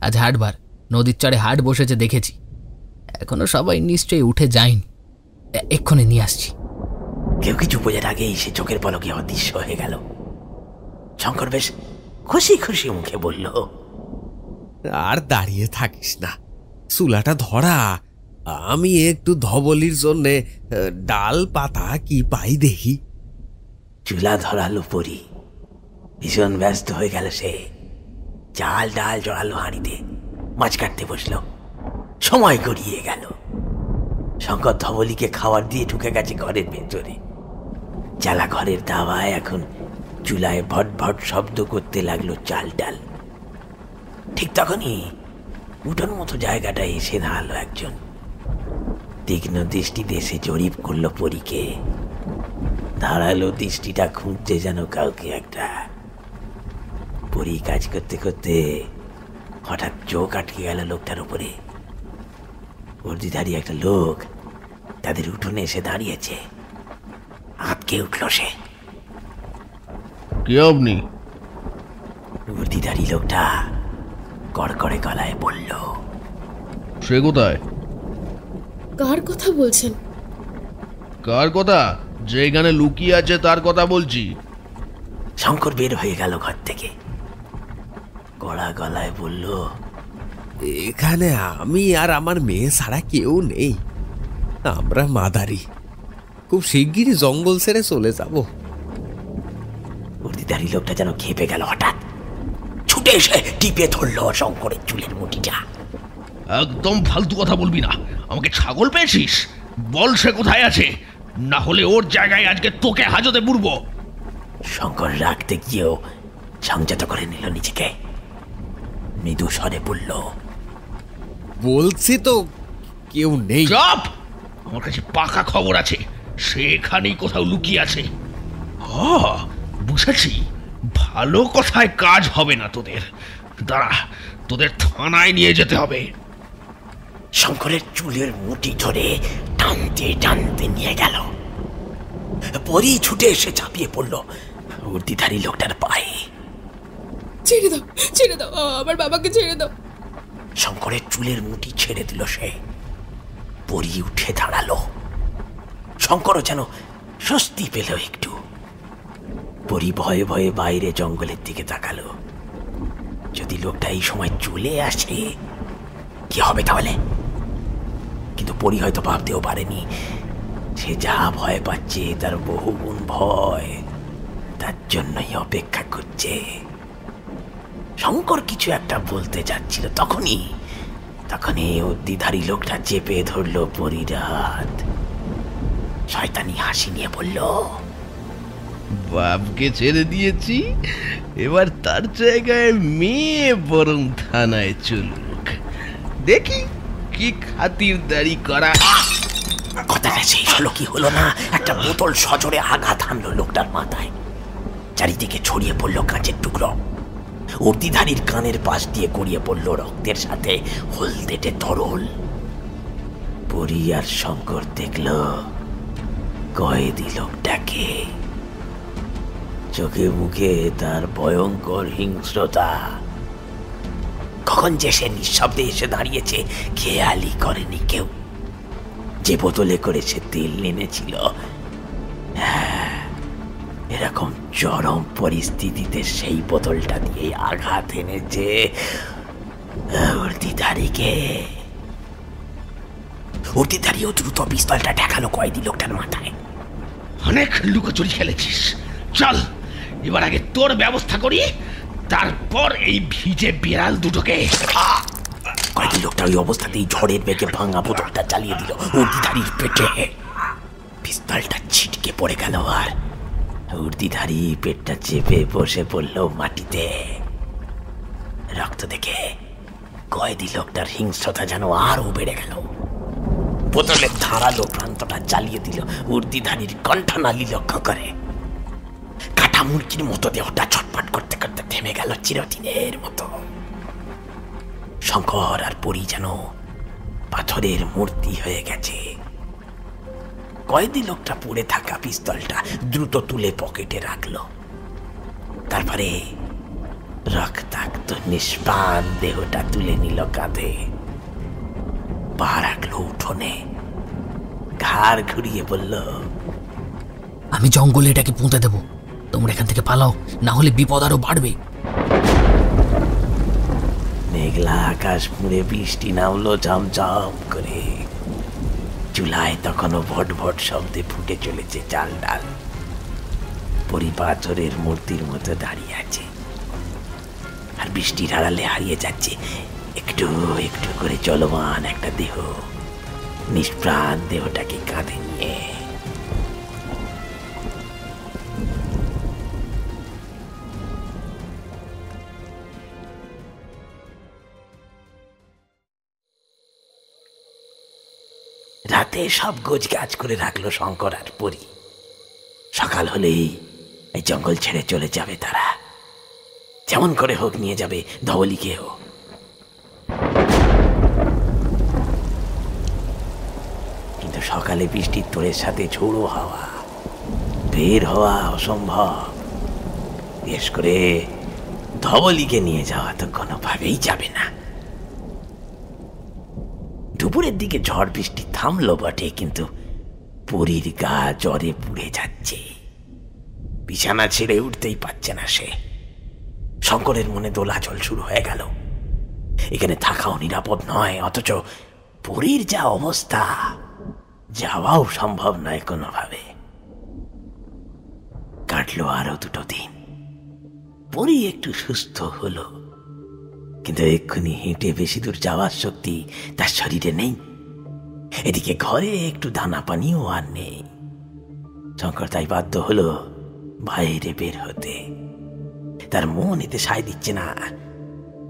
আজ হাটবার, নদীর চরে হাট বসেছে দেখেছি। এখনো সবাই নিশ্চয়ই উঠে যায়নি, এক্ষুনি নিয়ে আসছি। কেউ কিছু বোঝার আগেই সে চোখের পলকে অদৃশ্য হয়ে গেল। শঙ্কর বেশ খুশি খুশি মুখে বলল, আর দাঁড়িয়ে থাকিস না, চুলাটা ধরা। আমি একটু ধবলির জন্যে ডাল পাতা কি পাই দেখি। চুলা ধরালো পরি। ভীষণ ব্যস্ত হয়ে গেল সে। চাল ডাল জড়ালো হাঁড়িতে, মাছ কাটতে বসলো। সময় গড়িয়ে গেল। শঙ্কর ধবলিকে খাবার দিয়ে ঢুকে গেছে ঘরের ভেতরে। জ্বালা ঘরের দাওয়ায় এখন চুলায় ভট ভট শব্দ করতে লাগলো চাল ডাল। ঠিক তখনই উঠোন মতো জায়গাটায় এসে দাঁড়ালো একজন। তীক্ষ্ণ দৃষ্টিতে সে জরিপ করলো পরীকে। দাঁড়ালো দৃষ্টিটা খুঁজছে যেন কাউকে একটা। পরী কাজ করতে করতে হঠাৎ চোখ আটকে গেল লোকটার উপরে। বর্দিধারী একটা লোক তাদের উঠোনে এসে দাঁড়িয়েছে। আটকে উঠল সে। কে আপনি? বর্দিধারী লোকটা কড়কড়ে গলায় বলল, সে কোথায়? কার কথা বলছেন? কার কথা? যেখানে লুকিয়ে আছে তার কথা বলছি। শঙ্কর বের হয়ে গেল ঘর থেকে। কড়া গলায় বলল, এখানে আমি আর আমার মেয়ে ছাড়া কেউ নেই। আমরা মাদারি, খুব শিগগিরই জঙ্গল ছেড়ে চলে যাব। বর্দিধারী লোকটা যেন খেপে গেল। হঠাৎ ছুটে এসে টিপে ধরলো শঙ্করের চুলের মুঠিটা। একদম ফালতু কথা বলবি না। আমাকে ছাগল পেয়েছিস? বল সে কোথায় আছে, না হলে ওর জায়গায় আজকে তোকে হাজতে পুরব। শঙ্কর রাখতে গিয়েও সংযত করে নিল নিজেকে। মৃদু স্বরে বলল, বলছি তো কেউ নেই। চুপ! আমার কাছে পাকা খবর আছে, সেখানেই কোথাও লুকিয়ে আছে। বুঝেছি, ভালো কথায় কাজ হবে না তোদের। দাঁড়া, তোদের থানায় নিয়ে যেতে হবে। শঙ্করের চুলের মুঠি ধরে টানতে টানতে নিয়ে গেল। পরী ছুটে এসে ঝাঁপিয়ে পড়ল বর্দিধারী লোকটার পায়ে। ছেড়ে দাও, ছেড়ে দাও, আমার বাবাকে ছেড়ে দাও। শঙ্করের চুলের মুঠি ছেড়ে দিল সে। পরী উঠে দাঁড়ালো। শঙ্করও যেন স্বস্তি পেল একটু। পরী ভয়ে ভয়ে বাইরে জঙ্গলের দিকে তাকালো। যদি লোকটা এই সময় চলে আসে কি হবে তাহলে? কিন্তু পরী হয়তো ভাবতেও পারেনি সে যা ভয় পাচ্ছে তার বহুগুণ ভয় তার জন্যই অপেক্ষা করছে। শঙ্কর কিছু একটা বলতে যাচ্ছিল, তখনই বর্দিধারী লোকটা চেপে ধরলো পরীর হাত। শয়তানি হাসি নিয়ে বলল, বাপকে ছেড়ে দিয়েছি, এবার তার জায়গায় মেয়ে বরং থানায় চলুক, দেখি কি খাতিরদারি করা। কথাটা শেষ হলো কি হলো না, একটা বোতল সজোরে আঘাত হানলো লোকটার মাথায়। চারিদিকে ছড়িয়ে পড়লো কাঁচের টুকরো। বর্দিধারীর কানের পাশ দিয়ে গড়িয়ে পড়লো রক্তের সাথে হলদেটে তরল। পরী আর শঙ্কর দেখল কয়েদি লোকটাকে। চোখে মুখে তার ভয়ঙ্কর হিংস্রতা। কখন যে সে নিঃশব্দে এসে দাঁড়িয়েছে খেয়ালই করেনি কেউ। যে বোতলে করে সে তেল এনেছিল, এরকম চরম পরিস্থিতিতে সেই বোতলটা দিয়ে আঘাত এনেছে বর্দিধারীকে। বর্দিধারীও দ্রুত পিস্তলটা ঠেকালো কয়েদি লোকটার মাথায়। অনেক লুকোচুরি খেলেছিস, চল এবার আগে তোর ব্যবস্থা করি, তারপর এই ভিজে বিড়াল দুটোকে। কয়েদি লোকটা ওই অবস্থাতেই ঝড়ের বেগে ভাঙা বোতলটা চালিয়ে দিল বর্দিধারীর পেটে। পিস্তলটা ছিটকে পড়ে গেল আর বর্দিধারী পেটটা চেপে বসে পড়ল মাটিতে। রক্ত দেখে কয়েদি লোকটার হিংস্রতা যেন আরো বেড়ে গেল। বোতলের ধারালো প্রান্তটা চালিয়ে দিল বর্দিধারীর কণ্ঠনালী লক্ষ্য করে। কাটা মুরগির মতো দেহটা ছটফট করতে করতে থেমে গেল চিরদিনের মতো। শঙ্কর আর পরী যেন পাথরের মূর্তি হয়ে গেছে। কয়েদি লোকটা পড়ে থাকা পিস্তলটা দ্রুত তুলে পকেটে রাখলো। তারপরে রক্তাক্ত নিষ্প্রাণ দেহটা তুলে নিল কাঁধে, পা রাখলো উঠোনে, ঘাড় ঘুরিয়ে বলল, আমি জঙ্গলে এটাকে পুঁতে দেব, তোমরা এখান থেকে পালাও, না হলে বিপদ আরো বাড়বে। মেঘলা আকাশ মুড়ে বৃষ্টি নামলো ঝমঝম করে। চুলায় তখনও ভট ভট শব্দে ফুটে চলেছে চাল ডাল। পরিপাথরের মূর্তির মতো দাঁড়িয়ে আছে, আর বৃষ্টির আড়ালে হারিয়ে যাচ্ছে একটু একটু করে চলমান একটা দেহ, নিষ্প্রাণ দেহটাকে কাঁধে নিয়ে। রাতে সব গোছ গাছ করে রাখলো শঙ্কর আর পরি। সকাল হলেই এই জঙ্গল ছেড়ে চলে যাবে তারা, যেমন করে হোক নিয়ে যাবে ধবলিকেও। কিন্তু সকালে বৃষ্টির তোড়ের সাথে ঝোড়ো হাওয়া, বের হওয়া অসম্ভব। বিশেষ করে ধবলিকে নিয়ে যাওয়া তো কোনোভাবেই যাবে না। দুপুরের দিকে ঝড় বৃষ্টি থামলো বটে, কিন্তু পরীর গা জ্বরে পুড়ে যাচ্ছে। বিছানা ছেড়ে উঠতেই পারছে না সে। শঙ্করের মনে দোলাচল শুরু হয়ে গেল। এখানে থাকাও নিরাপদ নয়, অথচ পরীর যা অবস্থা, যাওয়াও সম্ভব নয় কোনোভাবে। কাটলো আরো 2 দিন। পরী একটু সুস্থ হলো, কিন্তু এক্ষুনি হেঁটে বেশি দূর যাওয়ার শক্তি তার শরীরে নেই। এদিকে ঘরে একটু দানা পানিও আর নেই। শঙ্কর তাই বাধ্য হলো বাইরে বের হতে। তার মন এতে সায় দিচ্ছে না,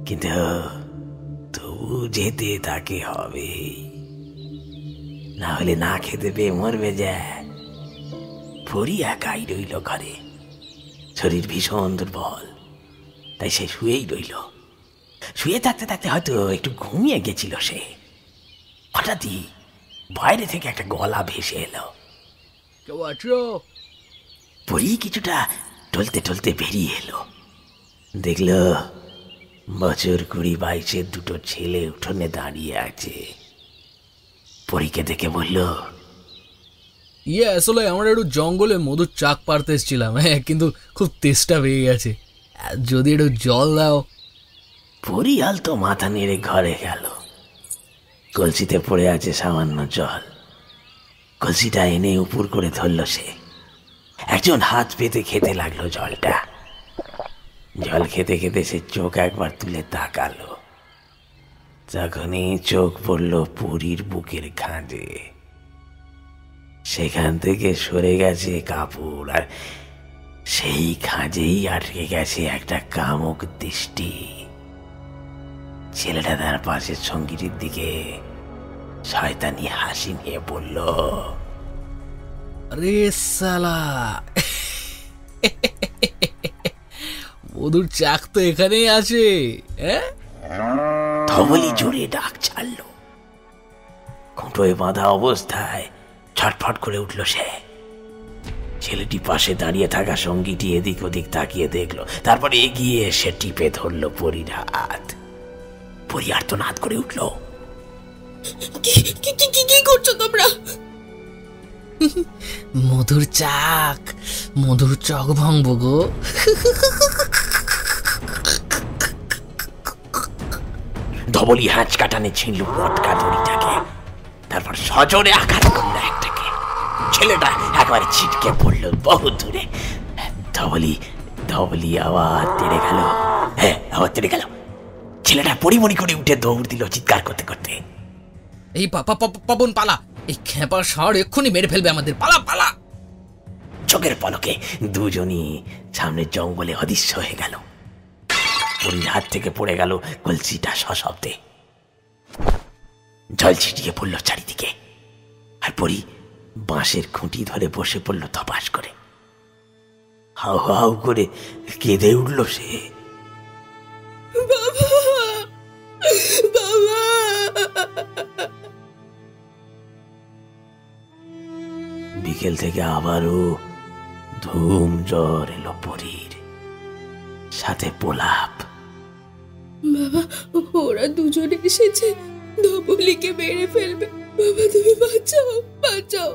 কিন্তু তবু যেতে তাকে হবে, না হলে না খেতে পেয়ে মরবে যায়। পরী একাই রইল ঘরে, শরীর ভীষণ দুর্বল, তাই সে শুয়েই রইল। শুয়ে থাকতে থাকতে হয়তো একটু ঘুমিয়ে গেছিল সে। হঠাৎই বাইরে থেকে একটা গলা ভেসে এলো। কেউ আছো? পরী কিছুটা টলতে টলতে বেরিয়ে এলো। দেখল বছর 20-22-এর 2 ছেলে উঠোনে দাঁড়িয়ে আছে। পরীকে দেখে বলল, আসলে আমরা একটু জঙ্গলে মধুর চাক পাড়তে এসেছিলাম, কিন্তু খুব তেষ্টা পেয়ে গেছে, যদি একটু জল দাও। পরী আলতো মাথা নেড়ে ঘরে গেল। কলসিতে পড়ে আছে সামান্য জল। কলসিটা এনে উপর করে ধরল সে। একজন হাত পেতে খেতে লাগলো জলটা। জল খেতে খেতে সে চোখ একবার তুলে তাকালো। তখনই চোখ পড়ল পরীর বুকের খাঁজে। সেখান থেকে সরে গেছে কাপড়, আর সেই খাঁজেই আটকে গেছে একটা কামুক দৃষ্টি। ছেলেটা তার পাশের সঙ্গীটির দিকে শয়তানি হাসি নিয়ে বলল, আরে সালা, মধুর চাক তো এখানেই আছে। ধবলি জোরে ডাক ছাড়ল। খুঁটোয় বাঁধা অবস্থায় ছটফট করে উঠল সে। ছেলেটি পাশে দাঁড়িয়ে থাকা সঙ্গীটি এদিক ওদিক তাকিয়ে দেখলো, তারপরে এগিয়ে এসে টিপে ধরল পরীর হাত। পরী আর্তনাদ করে উঠল, কি করছো তোমরা? মধুর চাক, মধুর চক ভাঙবো গো। ধবলি হাঁচ কাটানে ছিঁড়ল পটকা দড়িটাকে, তারপর সজোরে আঘাত করল একটাকে। ছেলেটা একবারে ছিটকে পড়ল বহু দূরে। ধবলি আবার তেড়ে গেল। হ্যাঁ, আবার তেড়ে গেল। ছেলেটা পরিমণি করে উঠে দৌড় দিল চিৎকার করতে করতে, এই পাবন পালা, এই খেপার ষাঁড় এক্ষুনি মেরে ফেলবে আমাদের, পালা পালা। চোখের পলকে দুজনই সামনের জঙ্গলে অদৃশ্য হয়ে গেল। পরীর হাত থেকে পড়ে গেল কলসিটা সশব্দে। জল ছিটিয়ে পড়ল চারিদিকে, আর পরী বাঁশের খুঁটি ধরে বসে পড়ল ধপাস করে। হাউ হাউ করে কেঁদে উঠল সে। বাবা, বাবা, বিকেল থেকে আবারও ধুম জ্বর এলো পরীর, সাথে পোলাপ। বাবা, ওরা দুজনে এসেছে, ধবলিকে মেরে ফেলবে। বাবা তুমি বাঁচাও, বাঁচাও।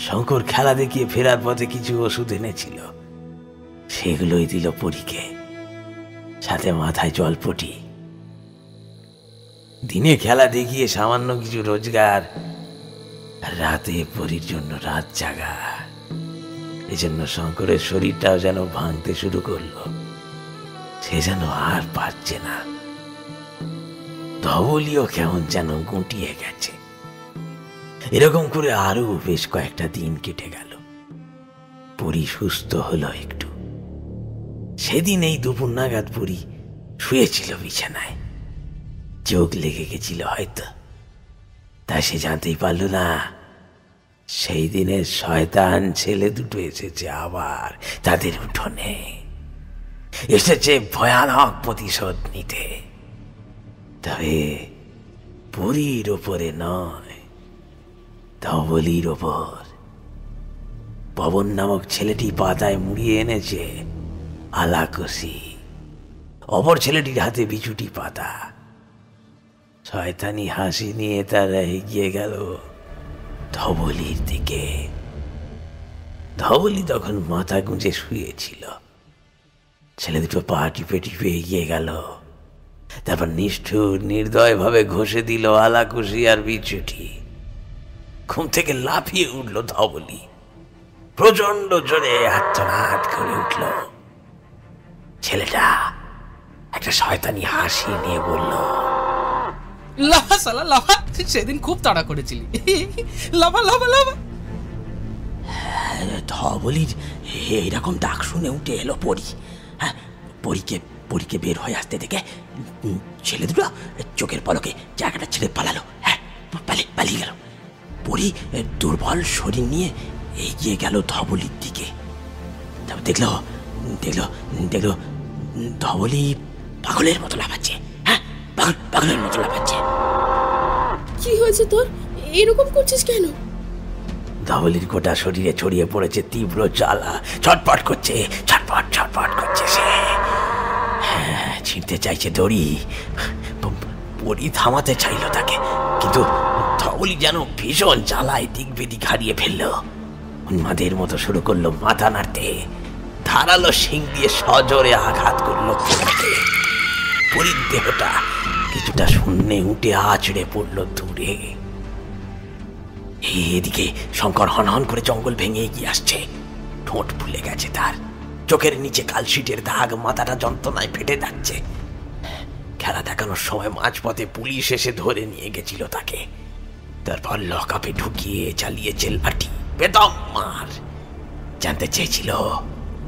শঙ্কর খেলা দেখিয়ে ফেরার পথে কিছু ওষুধ এনেছিল, সেগুলোই দিল পরীকে, সাথে মাথায় জলপটি। দিনে খেলা দেখিয়ে সামান্য কিছু রোজগার, রাতে পরীর জন্য রাত জাগা। এজন্য শঙ্করের শরীরটাও যেন ভাঙতে শুরু করলো, সে যেন আর পারছে না। ধবলিও কেমন যেন গুটিয়ে গেছে। এরকম করে আরো বেশ কয়েকটা দিন কেটে গেল। পরী সুস্থ হলো একটু। সেদিন এই দুপুর নাগাদ পরী শুয়েছিল বিছানায়, চোখ লেগে গেছিল হয়তো, তা সে জানতেই পারল না সেই দিনের শয়তান ছেলে দুটো এসেছে আবার তাদের উঠোনে, এসেছে ভয়ানক প্রতিশোধ নিতে। তবে পরীর ওপরে নয়, ধবলির ওপর। পবন নামক ছেলেটি পাতায় মুড়িয়ে এনেছে আলাকসি, অপর ছেলেটির হাতে বিছুটি পাতা। শয়তানি হাসি নিয়ে তারা এগিয়ে গেল ধবলির দিকে। ধবলি তখন মাথা গুঁজে শুয়েছিল। ছেলে দুটো পা টিপে টিপে এগিয়ে গেল, তারপর নিষ্ঠুর নির্দয় ভাবে ঘষে দিল আলাকুশি আর বিছুটি। ঘুম থেকে লাফিয়ে উঠল ধবলি, প্রচন্ড জোরে আর্তনাদ করে উঠল। ছেলেটা একটা শয়তানি হাসি নিয়ে বলল, লাফা সালা লাফা, সেদিন খুব তাড়া করেছিলি, লাফা লাফা লাফা। ধবলির এইরকম ডাক শুনে উঠে এলো পরী। হ্যাঁ, পরীকে বের হয়ে আসতে দেখে ছেলে দুটো চোখের পলকে জায়গাটা ছেড়ে পালালো। হ্যাঁ, পালিয়ে গেল। পরী দুর্বল শরীর নিয়ে এগিয়ে গেল ধবলির দিকে। তবে দেখলো ধবলি পাগলের মতো লাফাচ্ছে। হ্যাঁ, পাগলের মতো লাফাচ্ছে। কি হয়েছে তোর? এরকম করছিস কেন? ধবলির গোটা শরীরে ছড়িয়ে পড়েছে তীব্র জ্বালা, ছটপট করছে সে। হ্যাঁ, ছিঁড়তে চাইছে দড়ি। পরী থামাতে চাইল তাকে, কিন্তু ধবলি যেন ভীষণ জ্বালায় দিক বেদিক হারিয়ে ফেলল। উন্মাদের মতো শুরু করলো মাথা নাড়তে, ধারালো শিং দিয়ে সজোরে আঘাত করলো পরীকে। পরীর দেহটা কিছুটা শূন্যে উঠে আছড়ে পড়ল দূরে। এদিকে শঙ্কর হনহন করে জঙ্গল ভেঙে এগিয়ে আসছে। ঠোঁট ফুলে গেছে তার, চোখের নিচে কালশিটের দাগ, মাথাটা যন্ত্রণায় ফেটে যাচ্ছে। খেলা দেখানোর সময় মাঝপথে পুলিশ এসে ধরে নিয়ে গেছিল তাকে। তারপর লকআপে ঢুকিয়ে চালিয়েছে লাঠি, বেদম মার। জানতে চেয়েছিল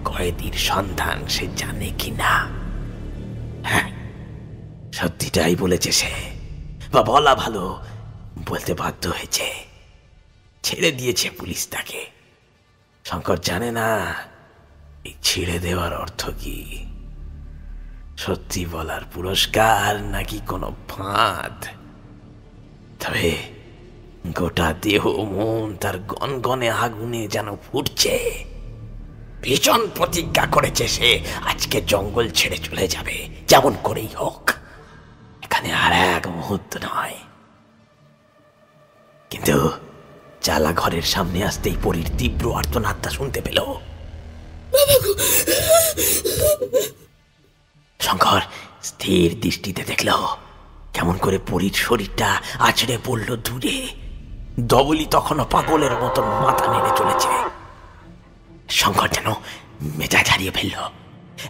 কয়েদির সন্ধান সে জানে কিনা। হ্যাঁ, সত্যিটাই বলেছে সে, বা বলা ভালো, বলতে বাধ্য হয়েছে। ছেড়ে দিয়েছে পুলিশ তাকে। শঙ্কর জানে না এই ছেড়ে দেওয়ার অর্থ কি, সত্যি বলার পুরস্কার নাকি কোনো ফাঁদ। তবে গোটা দেহ মন তার গনগনে আগুনে যেন ফুটছে। ভীষণ প্রতিজ্ঞা করেছে সে আজকে জঙ্গল ছেড়ে চলে যাবে, যেমন করেই হোক। এখানে আর এক মুহূর্ত নয়। কিন্তু চালা ঘরের সামনে আসতেই পরীর তীব্র আর্তনাদটা শুনতে পেল। শঙ্কর স্থির দৃষ্টিতে দেখল কেমন করে পরীর শরীরটা আছড়ে পড়ল দূরে। ধবলি তখনও পাগলের মতন মাথা নেড়ে চলেছে। শঙ্কর যেন মেজাজ হারিয়ে ফেলল।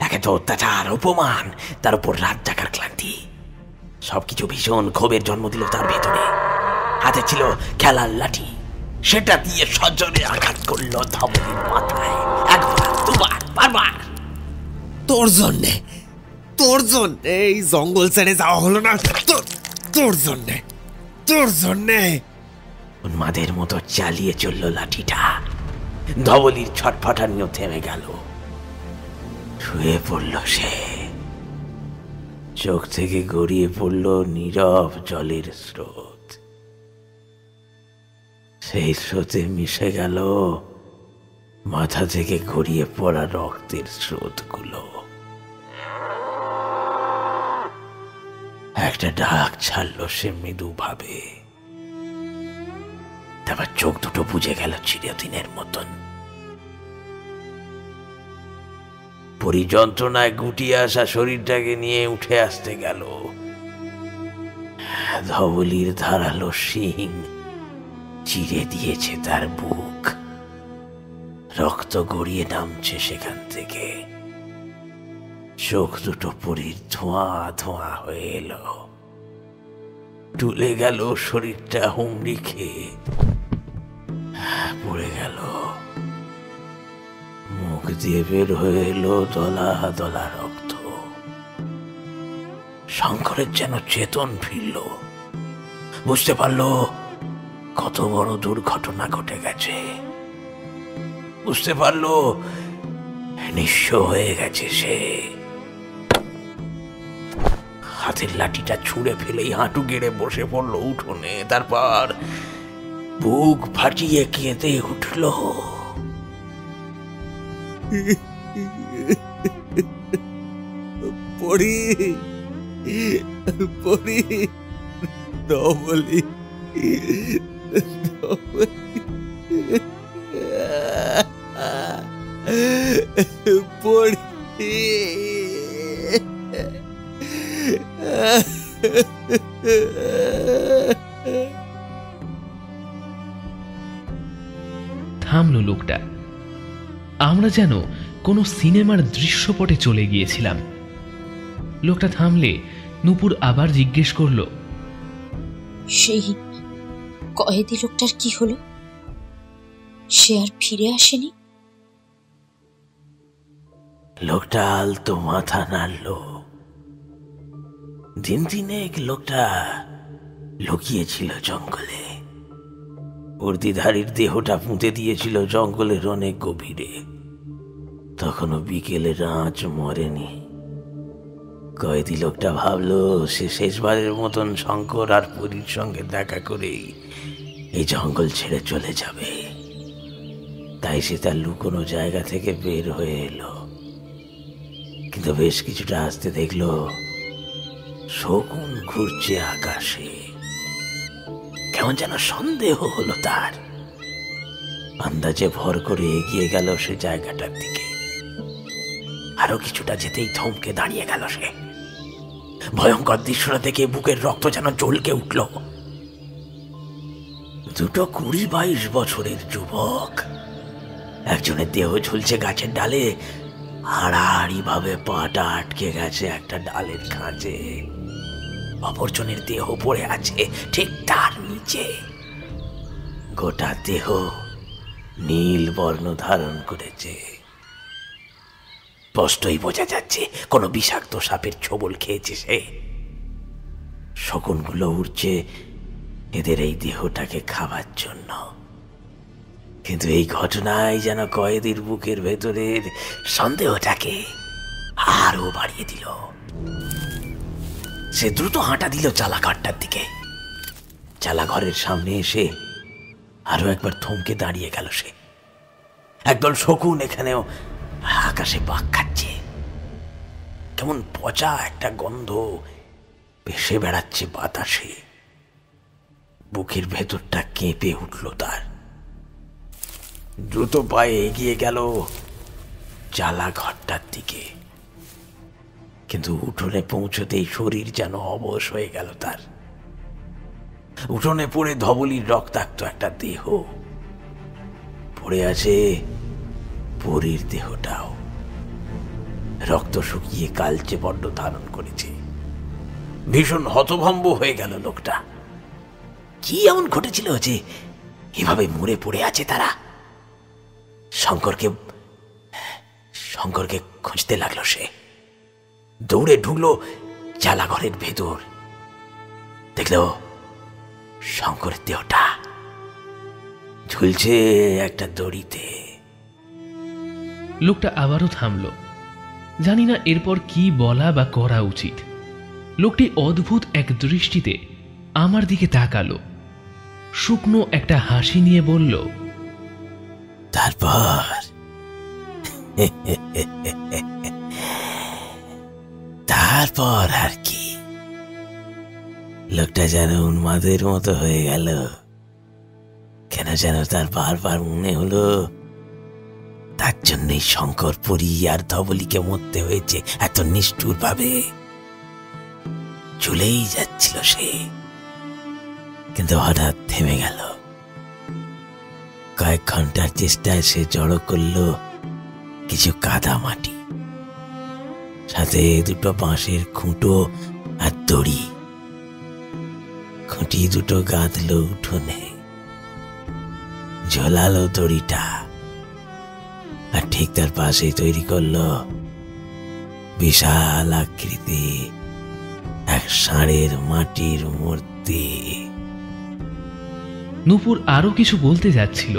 একে তো অত্যাচার, অপমান, তার উপর রাত জাগার ক্লান্তি, সবকিছু ভীষণ ক্ষোভের জন্ম দিল তার ভেতরে। হাতে ছিল খেলার লাঠি, সেটা দিয়ে সজোরে আঘাত করল ধবলির মাথায়, একবার, দুবার, বারবার। তোর জন্যে এই জঙ্গল ছেড়ে যাওয়া হলো না, তোর জন্যে। উন্মাদের মতো চালিয়ে চলল লাঠিটা। ধবলির ছটফটানিও থেমে গেল। শুয়ে পড়ল সে। চোখ থেকে গড়িয়ে পড়ল নীরব জলের স্রোত। সেই স্রোতে মিশে গেল মাথা থেকে গড়িয়ে পড়া রক্তের স্রোতগুলো। একটা ডাক ছাড়লো সে মৃদুভাবে, তারপর চোখ দুটো বুজে গেল চিরদিনের মতন। পরিযন্ত্রণায় গুটিয়ে আসা শরীরটাকে নিয়ে উঠে আসতে গেল। ধবলির ধারালো শিং চিরে দিয়েছে তার বুক, রক্ত গড়িয়ে নামছে সেখান থেকে। চোখ দুটো পরীর ধোঁয়া ধোঁয়া হয়ে এলো, টুলে গেল শরীরটা হুমড়ি খেয়ে পড়ে গেল। মুখ দিয়ে বের হয়ে এলো দলা দলা রক্ত। শঙ্করের যেন চেতন ফিরল, বুঝতে পারলো কত বড় দুর্ঘটনা ঘটে গেছে, বুঝতে পারলো নিঃস্ব হয়ে গেছে সে। হাতের লাঠিটা ছুঁড়ে ফেলেই হাঁটু গেড়ে বসে পড়লো উঠোনে, তারপর বুক ফাটিয়ে কেঁদে উঠল। পড়ি পড়ি ধবলি পড়ি থামলো লোকটা। আমরা যেন কোনো সিনেমার দৃশ্যপটে চলে গিয়েছিলাম। লোকটা থামলে নূপুর আবার জিজ্ঞেস করলো, সেই কয়েদি লোকটার কি হলো? সে আর ফিরে আসেনি? লোকটা আলতো মাথা নাড়ল। দিন দিনেক লোকটা লুকিয়েছিল জঙ্গলে। বর্দিধারীর দেহটা পুঁতে দিয়েছিল জঙ্গলের অনেক গভীরে। তখনও বিকেলের আঁচ মরেনি। কয়েদি লোকটা ভাবলো সে শেষবারের মতন শঙ্কর আর পরীর সঙ্গে দেখা করেই এই জঙ্গল ছেড়ে চলে যাবে। তাই সে তার লুকোনো জায়গা থেকে বের হয়ে এলো। কিন্তু বেশ কিছুটা আসতে দেখলো শকুন ঘুরছে আকাশে। কেমন যেন সন্দেহ হলো তার। আন্দাজে ভর করে এগিয়ে গেল সে জায়গাটার দিকে। আরো কিছুটা যেতেই থমকে দাঁড়িয়ে গেল সে। ভয়ঙ্কর দৃশ্যটা দেখে বুকের রক্ত যেন জ্বলকে উঠল। দুটো 20-22 বছরের যুবক, একজনের দেহ ঝুলছে গাছের ডালে, হাড়াহাড়ি ভাবে পাটা আটকে গেছে একটা ডালের খাঁজে। অপরজনের দেহ পড়ে আছে ঠিক তার নিচে। গোটা দেহ নীল বর্ণ ধারণ করেছে। স্পষ্টই বোঝা যাচ্ছে কোনো বিষাক্ত সাপের ছোবল খেয়েছে সে। শকুনগুলো উড়ছে এদের এই দেহটাকে খাবার জন্য। কিন্তু এই ঘটনায় যেন কয়েদির বুকের ভেতরের সন্দেহটাকে আরো বাড়িয়ে দিল। সে দ্রুত হাঁটা দিল চালাঘরটার দিকে। চালাঘরের সামনে এসে আরো একবার থমকে দাঁড়িয়ে গেল সে। একদল শকুন এখানেও আকাশে পাক খাচ্ছে। কেমন পচা একটা গন্ধ ভেসে বেড়াচ্ছে বাতাসে। বুকের ভেতরটা কেঁপে উঠল তার। দ্রুত পায়ে এগিয়ে গেল চালাঘরটার দিকে। কিন্তু উঠোনে পৌঁছতেই শরীর যেন অবশ হয়ে গেল তার। উঠোনে পড়ে ধবলির রক্তাক্ত একটা দেহ পড়ে আছে, পরীর দেহটাও রক্ত শুকিয়ে কালচে বড্ড ধারণ করেছে। ভীষণ হতভম্ব হয়ে গেল লোকটা। কি এমন ঘটেছিল যে এভাবে মরে পড়ে আছে তারা? শঙ্করকে খুঁজতে লাগলো সে। দৌড়ে ঢুকলো চালাঘরের ভেতর। দেখলো শঙ্করের দেহটা ঝুলছে একটা দড়িতে। লোকটা আবারও থামল। জানি না এরপর কি বলা বা করা উচিত। লোকটি অদ্ভুত এক দৃষ্টিতে আমার দিকে তাকালো। শুকনো একটা হাসি নিয়ে বলল, তারপর তারপর আর কি, লোকটা যেন উন্মাদের মতো হয়ে গেল। কেন যেন তার বারবার মনে হলো তার জন্যই শঙ্কর পরী আর ধবলিকে মরতে হয়েছে এত নিষ্ঠুর ভাবে। চলেই যাচ্ছিল সে, কিন্তু হঠাৎ থেমে গেল। কয়েক ঘন্টার চেষ্টায় সে জড়ো করলো কিছু কাদা মাটি, সাথে দুটো বাঁশের খুঁটো আর দড়ি। খুঁটি দুটো গাঁথলো উঠোনে, ঝোলালো দড়িটা, আর ঠিক তার পাশেই তৈরি করলো বিশাল আকৃতি এক ষাঁড়ের মাটির মূর্তি। নূপুর আরো কিছু বলতে যাচ্ছিল,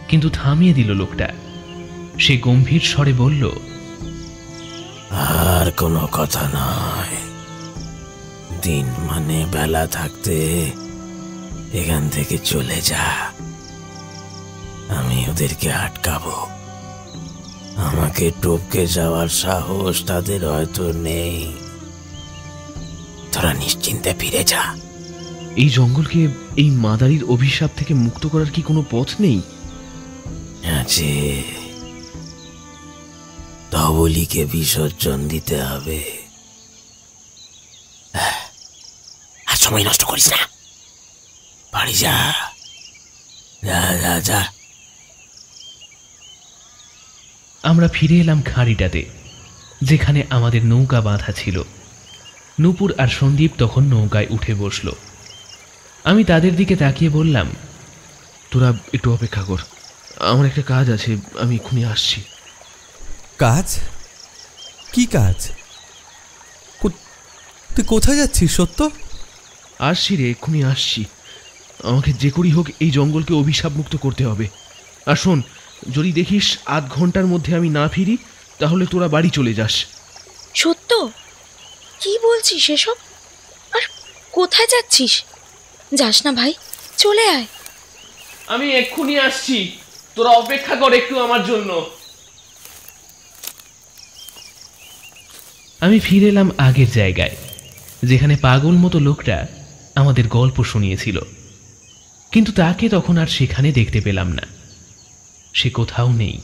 কিন্তু থামিয়ে দিল লোকটা। সে গম্ভীর স্বরে বলল, আর কোনো কথা নয়, দিন মানে বেলা থাকতে এখান থেকে চলে যা। আমি ওদেরকে আটকাবো। আমাকে টপকে যাওয়ার সাহস তাদের হয়তো নেই। তোরা নিশ্চিন্তে ফিরে যা। এই জঙ্গলকে এই মাদারির অভিশাপ থেকে মুক্ত করার কি কোনো পথ নেই? আছে, ধবলিকে বিসর্জন দিতে হবে। আর সময় নষ্ট করিস না, বাড়ি যা, যা যা যা। আমরা ফিরে এলাম খাঁড়িটাতে, যেখানে আমাদের নৌকা বাঁধা ছিল। নূপুর আর সন্দীপ তখন নৌকায় উঠে বসল। আমি তাদের দিকে তাকিয়ে বললাম, তোরা একটু অপেক্ষা কর, আমার একটা কাজ আছে, আমি এক্ষুনি আসছি। কাজ? কি কাজ? তুই কোথায় যাচ্ছিস সত্য? আসছি রে, এক্ষুনি আসছি। আমাকে যে করেই হোক এই জঙ্গলকে অভিশাপ মুক্ত করতে হবে। আর শোন, যদি দেখিস আধ ঘন্টার মধ্যে আমি না ফিরি, তাহলে তোরা বাড়ি চলে যাস। সত্য? কি বলছিস এসব? আর কোথায় যাচ্ছিস? যাস না ভাই, চলে আয়। আমি এক্ষুনি আসছি, তোরা অপেক্ষা কর একটু আমার জন্য। আমি ফিরে এলাম আগের জায়গায়, যেখানে পাগল মতো লোকটা আমাদের গল্প শুনিয়েছিল। কিন্তু তাকে তখন আর সেখানে দেখতে পেলাম না। সে কোথাও নেই।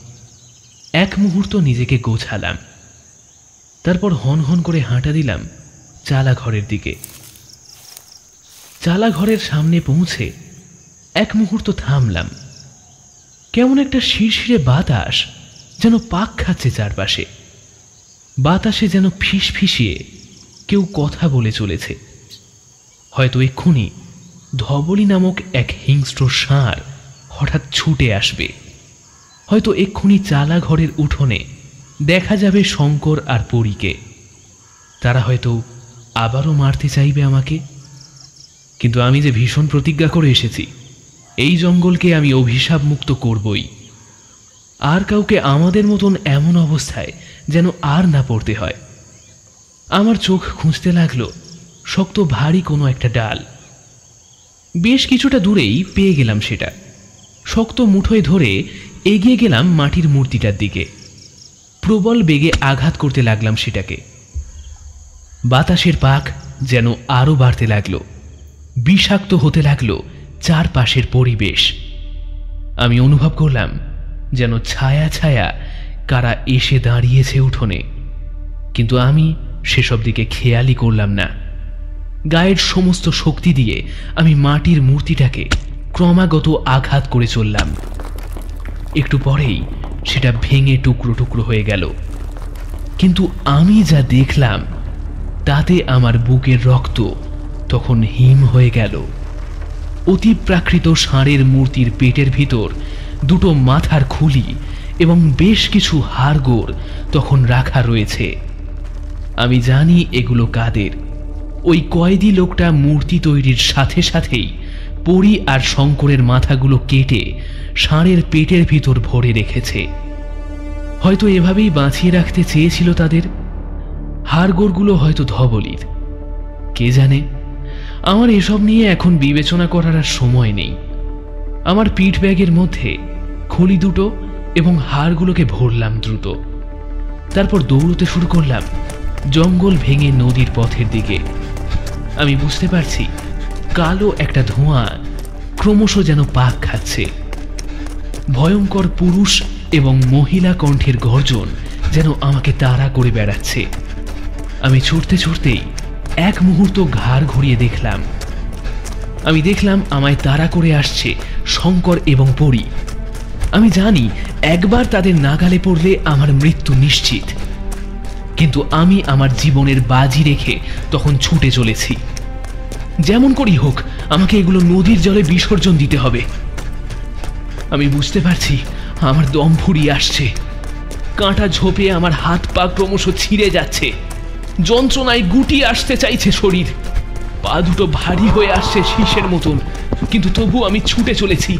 এক মুহূর্ত নিজেকে গোছালাম, তারপর হন হন করে হাঁটা দিলাম চালা ঘরের দিকে। চালা ঘরের সামনে পৌঁছে এক মুহূর্ত থামলাম। কেমন একটা শিরশিরে বাতাস যেন পাক খাচ্ছে চারপাশে। বাতাসে যেন ফিস ফিসিয়ে কেউ কথা বলে চলেছে। হয়তো এক্ষুনি ধবলি নামক এক হিংস্র ষাঁড় হঠাৎ ছুটে আসবে। হয়তো এক্ষুনি চালা ঘরের উঠোনে দেখা যাবে শঙ্কর আর পরীকে। তারা হয়তো আবারও মারতে চাইবে আমাকে। কিন্তু আমি যে ভীষণ প্রতিজ্ঞা করে এসেছি, এই জঙ্গলকে আমি অভিশাপ মুক্ত করবই। আর কাউকে আমাদের মতন এমন অবস্থায় যেন আর না পড়তে হয়। আমার চোখ খুঁজতে লাগলো শক্ত ভারী কোনো একটা ডাল। বেশ কিছুটা দূরেই পেয়ে গেলাম সেটা। শক্ত মুঠোয় ধরে এগিয়ে গেলাম মাটির মূর্তিটার দিকে। প্রবল বেগে আঘাত করতে লাগলাম সেটাকে। বাতাসের পাক যেন আরো বাড়তে লাগলো, বিষাক্ত হতে লাগলো চারপাশের পরিবেশ। আমি অনুভব করলাম যেন ছায়া ছায়া কারা এসে দাঁড়িয়েছে উঠোনে। কিন্তু আমি সেসব দিকে খেয়ালই করলাম না। গায়ের সমস্ত শক্তি দিয়ে আমি মাটির মূর্তিটাকে ক্রমাগত আঘাত করে চললাম। একটু পরেই সেটা ভেঙে টুকরো টুকরো হয়ে গেল। কিন্তু আমি যা দেখলাম তাতে আমার বুকের রক্ত তখন হিম হয়ে গেল। অতিপ্রাকৃত ষাঁড়ের মূর্তির পেটের ভিতর দুটো মাথার খুলি এবং বেশ কিছু হাড়গোড় তখন রাখা রয়েছে। আমি জানি এগুলো কাদের। ওই কয়েদি লোকটা মূর্তি তৈরির সাথে সাথেই পরী আর শঙ্করের মাথাগুলো কেটে ষাঁড়ের পেটের ভিতর ভরে রেখেছে। হয়তো এভাবেই বাঁচিয়ে রাখতে চেয়েছিল তাদের। হাড়গোড়গুলো হয়তো ধবলির, কে জানে। আমার এসব নিয়ে এখন বিবেচনা করার আর সময় নেই। আমার পিঠ ব্যাগের মধ্যে খলি দুটো এবং হাড়গুলোকে ভরলাম দ্রুত। তারপর দৌড়তে শুরু করলাম জঙ্গল ভেঙে নদীর পথের দিকে। আমি বুঝতে পারছি কালো একটা ধোঁয়া ক্রমশ যেন পাক খাচ্ছে। ভয়ঙ্কর পুরুষ এবং মহিলা কণ্ঠের গর্জন যেন আমাকে তাড়া করে বেড়াচ্ছে। আমি ছুটতে ছুটতেই এক মুহূর্ত ঘাড় ঘুরিয়ে দেখলাম আমায় তাড়া করে আসছে শঙ্কর এবং পরি। আমি জানি একবার তাদের নাগালে পড়লে আমার মৃত্যু নিশ্চিত, কিন্তু আমি আমার জীবনের বাজি রেখে তখন ছুটে চলেছি। যেমন করেই হোক আমাকে এগুলো নদীর জলে বিসর্জন দিতে হবে। আমি বুঝতে পারছি আমার দম ফুরিয়ে আসছে। কাঁটা ঝোপে আমার হাত পা ক্রমশ ছিঁড়ে যাচ্ছে। যন্ত্রণায় গুটিয়ে আসতে চাইছে শরীর। পা দুটো ভারী হয়ে আসছে শীষের মতন, কিন্তু তবু আমি ছুটে চলেছি।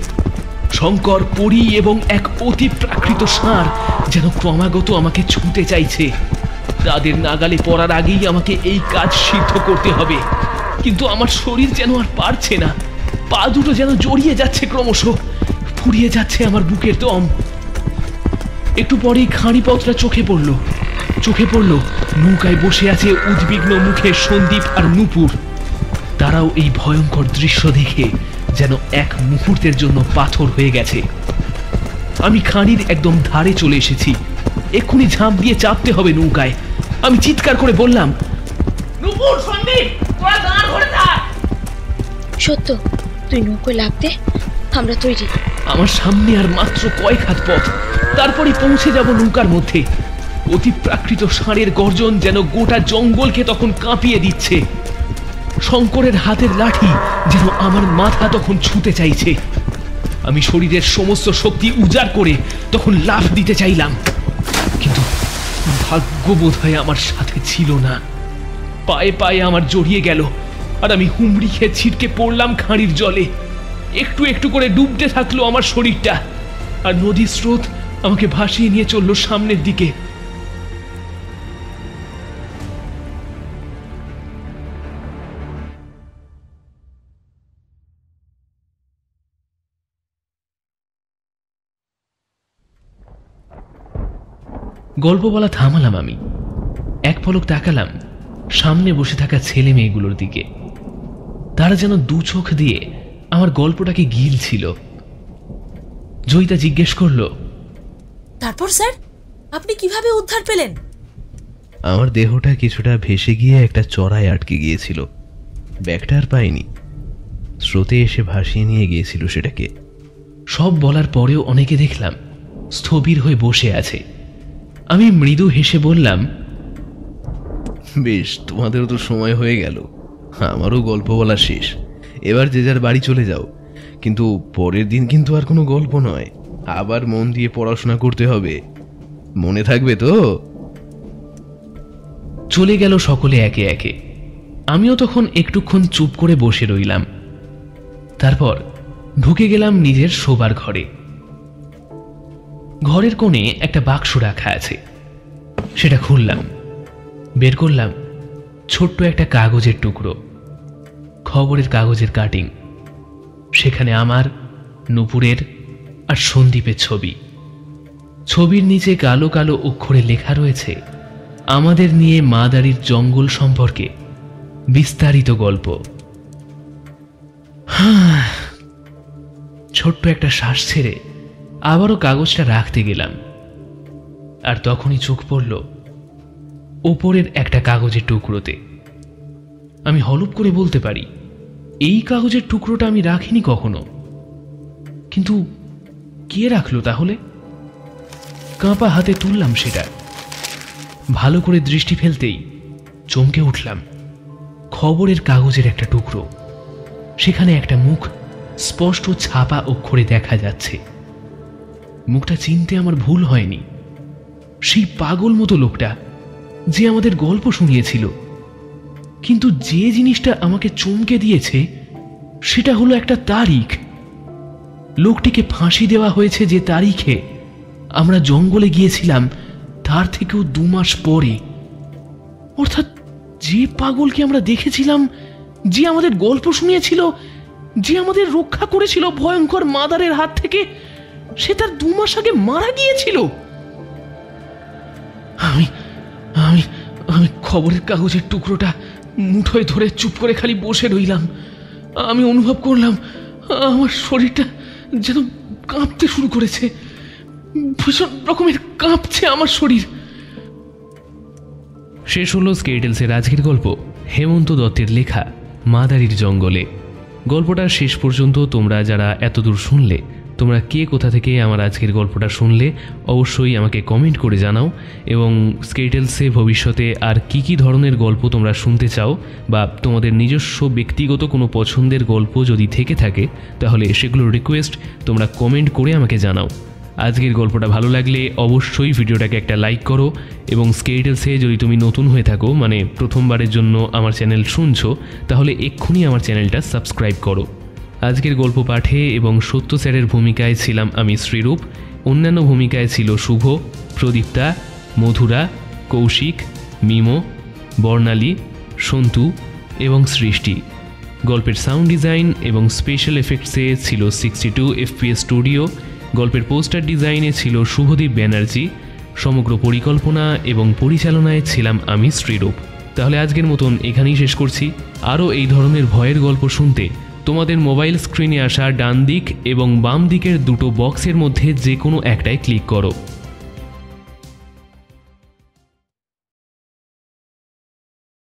শঙ্কর, পরি এবং এক অতি প্রাকৃত ষাঁড় যেন ক্রমাগত আমাকে ছুঁতে চাইছে। তাদের নাগালে পড়ার আগেই আমাকে এই কাজ সিদ্ধ করতে হবে, কিন্তু আমার শরীর যেন আর পারছে না। পা দুটো যেন জড়িয়ে যাচ্ছে, ক্রমশ ফুরিয়ে যাচ্ছে আমার বুকের দম। একটু পরেই খাঁড়িপথটা চোখে পড়ল নৌকায় বসে আছে উদ্বিগ্ন মুখে সন্দীপ আর নূপুর। তারাও এই ভয়ঙ্কর দৃশ্য দেখে যেন এক মুহূর্তের জন্য পাথর হয়ে গেছে। আমি খাঁড়ির একদম ধারে চলে এসেছি। এক্ষুনি ঝাঁপ দিয়ে চাপতে হবে নৌকায়। আমি চিৎকার করে বললাম, নূপুর, সন্দীপ, তোরা দাঁড় ধরে থাক। সত্য, তুই নৌকোয় লাগতে, আমরা তৈরি। আমার সামনে আর মাত্র কয়েক হাত পথ, তারপরে পৌঁছে যাব নৌকার মধ্যে। অতি প্রাকৃত ষাঁড়ের গর্জন যেন গোটা জঙ্গলকে তখন কাঁপিয়ে দিচ্ছে। শঙ্করের হাতের লাঠি যেন আমার মাথা তখন ছুঁতে চাইছে। আমি শরীরের সমস্ত শক্তি উজাড় করে তখন লাফ দিতে চাইলাম, কিন্তু ভাগ্য বোধহয় আমার সাথে ছিল না। পায়ে পায়ে আমার জড়িয়ে গেল, আর আমি হুমড়ি খেয়ে ছিটকে পড়লাম খাঁড়ির জলে। একটু একটু করে ডুবতে থাকলো আমার শরীরটা, আর নদীর স্রোত আমাকে ভাসিয়ে নিয়ে চলল সামনের দিকে। গল্প বলা থামালাম আমি। এক পলক তাকালাম সামনে বসে থাকা ছেলে মেয়েগুলোর দিকে। তারা যেন দু চোখ দিয়ে আমার গল্পটাকে গিলছিল। জয়িতা জিজ্ঞেস করলো, তারপর স্যার আপনি কিভাবে উদ্ধার পেলেন? আমার দেহটা কিছুটা ভেসে গিয়ে একটা চড়ায় আটকে গিয়েছিল। ব্যাগটা আর পাইনি। স্রোতে এসে ভাসিয়ে নিয়ে গিয়েছিল সেটাকে। সব বলার পরেও অনেকে দেখলাম স্থবির হয়ে বসে আছে। আমি মৃদু হেসে বললাম, বেশ, তোমাদেরও তো সময় হয়ে গেল, আমারও গল্প বলা শেষ। এবার যে যার বাড়ি চলে যাও, কিন্তু পরের দিন কিন্তু আর কোনো গল্প নয়, আবার মন দিয়ে পড়াশোনা করতে হবে, মনে থাকবে তো? চলে গেল সকলে একে একে। আমিও তখন একটুক্ষণ চুপ করে বসে রইলাম। তারপর ঢুকে গেলাম নিজের শোবার ঘরে। ঘরের কোণে একটা বাক্স রাখা আছে, সেটা খুললাম। বের করলাম ছোট্ট একটা কাগজের টুকরো, খবরের কাগজের কাটিং। সেখানে আমার, নূপুরের আর সন্দীপের ছবি। ছবির নিচে কালো কালো অক্ষরে লেখা রয়েছে আমাদের নিয়ে মাদারির জঙ্গল সম্পর্কে বিস্তারিত গল্প। ছোট্ট একটা শ্বাস ছেড়ে আবারও কাগজটা রাখতে গেলাম, আর তখনই চোখ পড়ল ওপরের একটা কাগজের টুকরোতে। আমি হলপ করে বলতে পারি এই কাগজের টুকরোটা আমি রাখিনি কখনো, কিন্তু কে রাখলো তাহলে? কাঁপা হাতে তুললাম সেটা। ভালো করে দৃষ্টি ফেলতেই চমকে উঠলাম। খবরের কাগজের একটা টুকরো, সেখানে একটা মুখ স্পষ্ট ছাপা অক্ষরে দেখা যাচ্ছে। মুখটা চিনতে আমার ভুল হয়নি। সেই পাগল মতো লোকটা যে আমাদের গল্প শুনিয়েছিল। কিন্তু যে জিনিসটা আমাকে চমকে দিয়েছে সেটা হলো একটা তারিখ। লোকটিকে ফাঁসি দেওয়া হয়েছে যে তারিখে আমরা জঙ্গলে গিয়েছিলাম, তার থেকেও 2 মাস পরে। অর্থাৎ যে পাগলকে আমরা দেখেছিলাম যে আমাদের গল্প শুনিয়েছিল, যে আমাদের রক্ষা করেছিল ভয়ঙ্কর মাদারের হাত থেকে, সে তার 2 মাস আগে মারা গিয়েছিল। আমি আমি আমি খবরের কাগজের টুকরোটা মুঠোয় ধরে চুপ করে খালি বসে রইলাম। আমি অনুভব করলাম আমার শরীরটা যেন কাঁপতে শুরু করেছে। ভীষণ রকমের কাঁপছে আমার শরীর। শেষ হলো স্কেটেলসের আজকের গল্প, হেমন্ত দত্তের লেখা মাদারির জঙ্গলে। গল্পটা শেষ পর্যন্ত তোমরা যারা এতদূর শুনলে, তোমরা কে কোথা থেকে আমার আজকের গল্পটা শুনলে অবশ্যই আমাকে কমেন্ট করে জানাও। এবং স্কেটেলসে ভবিষ্যতে আর কি কি ধরনের গল্প তোমরা শুনতে চাও, বা তোমাদের নিজস্ব ব্যক্তিগত কোনো পছন্দের গল্প যদি থেকে থাকে, তাহলে সেগুলোর রিকোয়েস্ট তোমরা কমেন্ট করে আমাকে জানাও। আজকের গল্পটা ভালো লাগলে অবশ্যই ভিডিওটাকে একটা লাইক করো, এবং স্কেটেলসে যদি তুমি নতুন হয়ে থাকো, মানে প্রথমবারের জন্য আমার চ্যানেল শুনছো, তাহলে এক্ষুনি আমার চ্যানেলটা সাবস্ক্রাইব করো। আজকের গল্প পাঠে এবং সত্য স্যারের ভূমিকায় ছিলাম আমি শ্রীরূপ। অন্যান্য ভূমিকায় ছিল শুভ, প্রদীপ্তা, মধুরা, কৌশিক, মিমো, বর্ণালী, সন্তু এবং সৃষ্টি। গল্পের সাউন্ড ডিজাইন এবং স্পেশাল এফেক্টসে ছিল 62 FPS স্টুডিও। গল্পের পোস্টার ডিজাইনে ছিল শুভদীপ ব্যানার্জি। সমগ্র পরিকল্পনা এবং পরিচালনায় ছিলাম আমি শ্রীরূপ। তাহলে আজকের মতন এখানেই শেষ করছি। আরও এই ধরনের ভয়ের গল্প শুনতে তোমাদের মোবাইল স্ক্রিনে আসা ডান দিক এবং বাম দিকের দুটো বক্সের মধ্যে যে কোনো একটায় ক্লিক করো।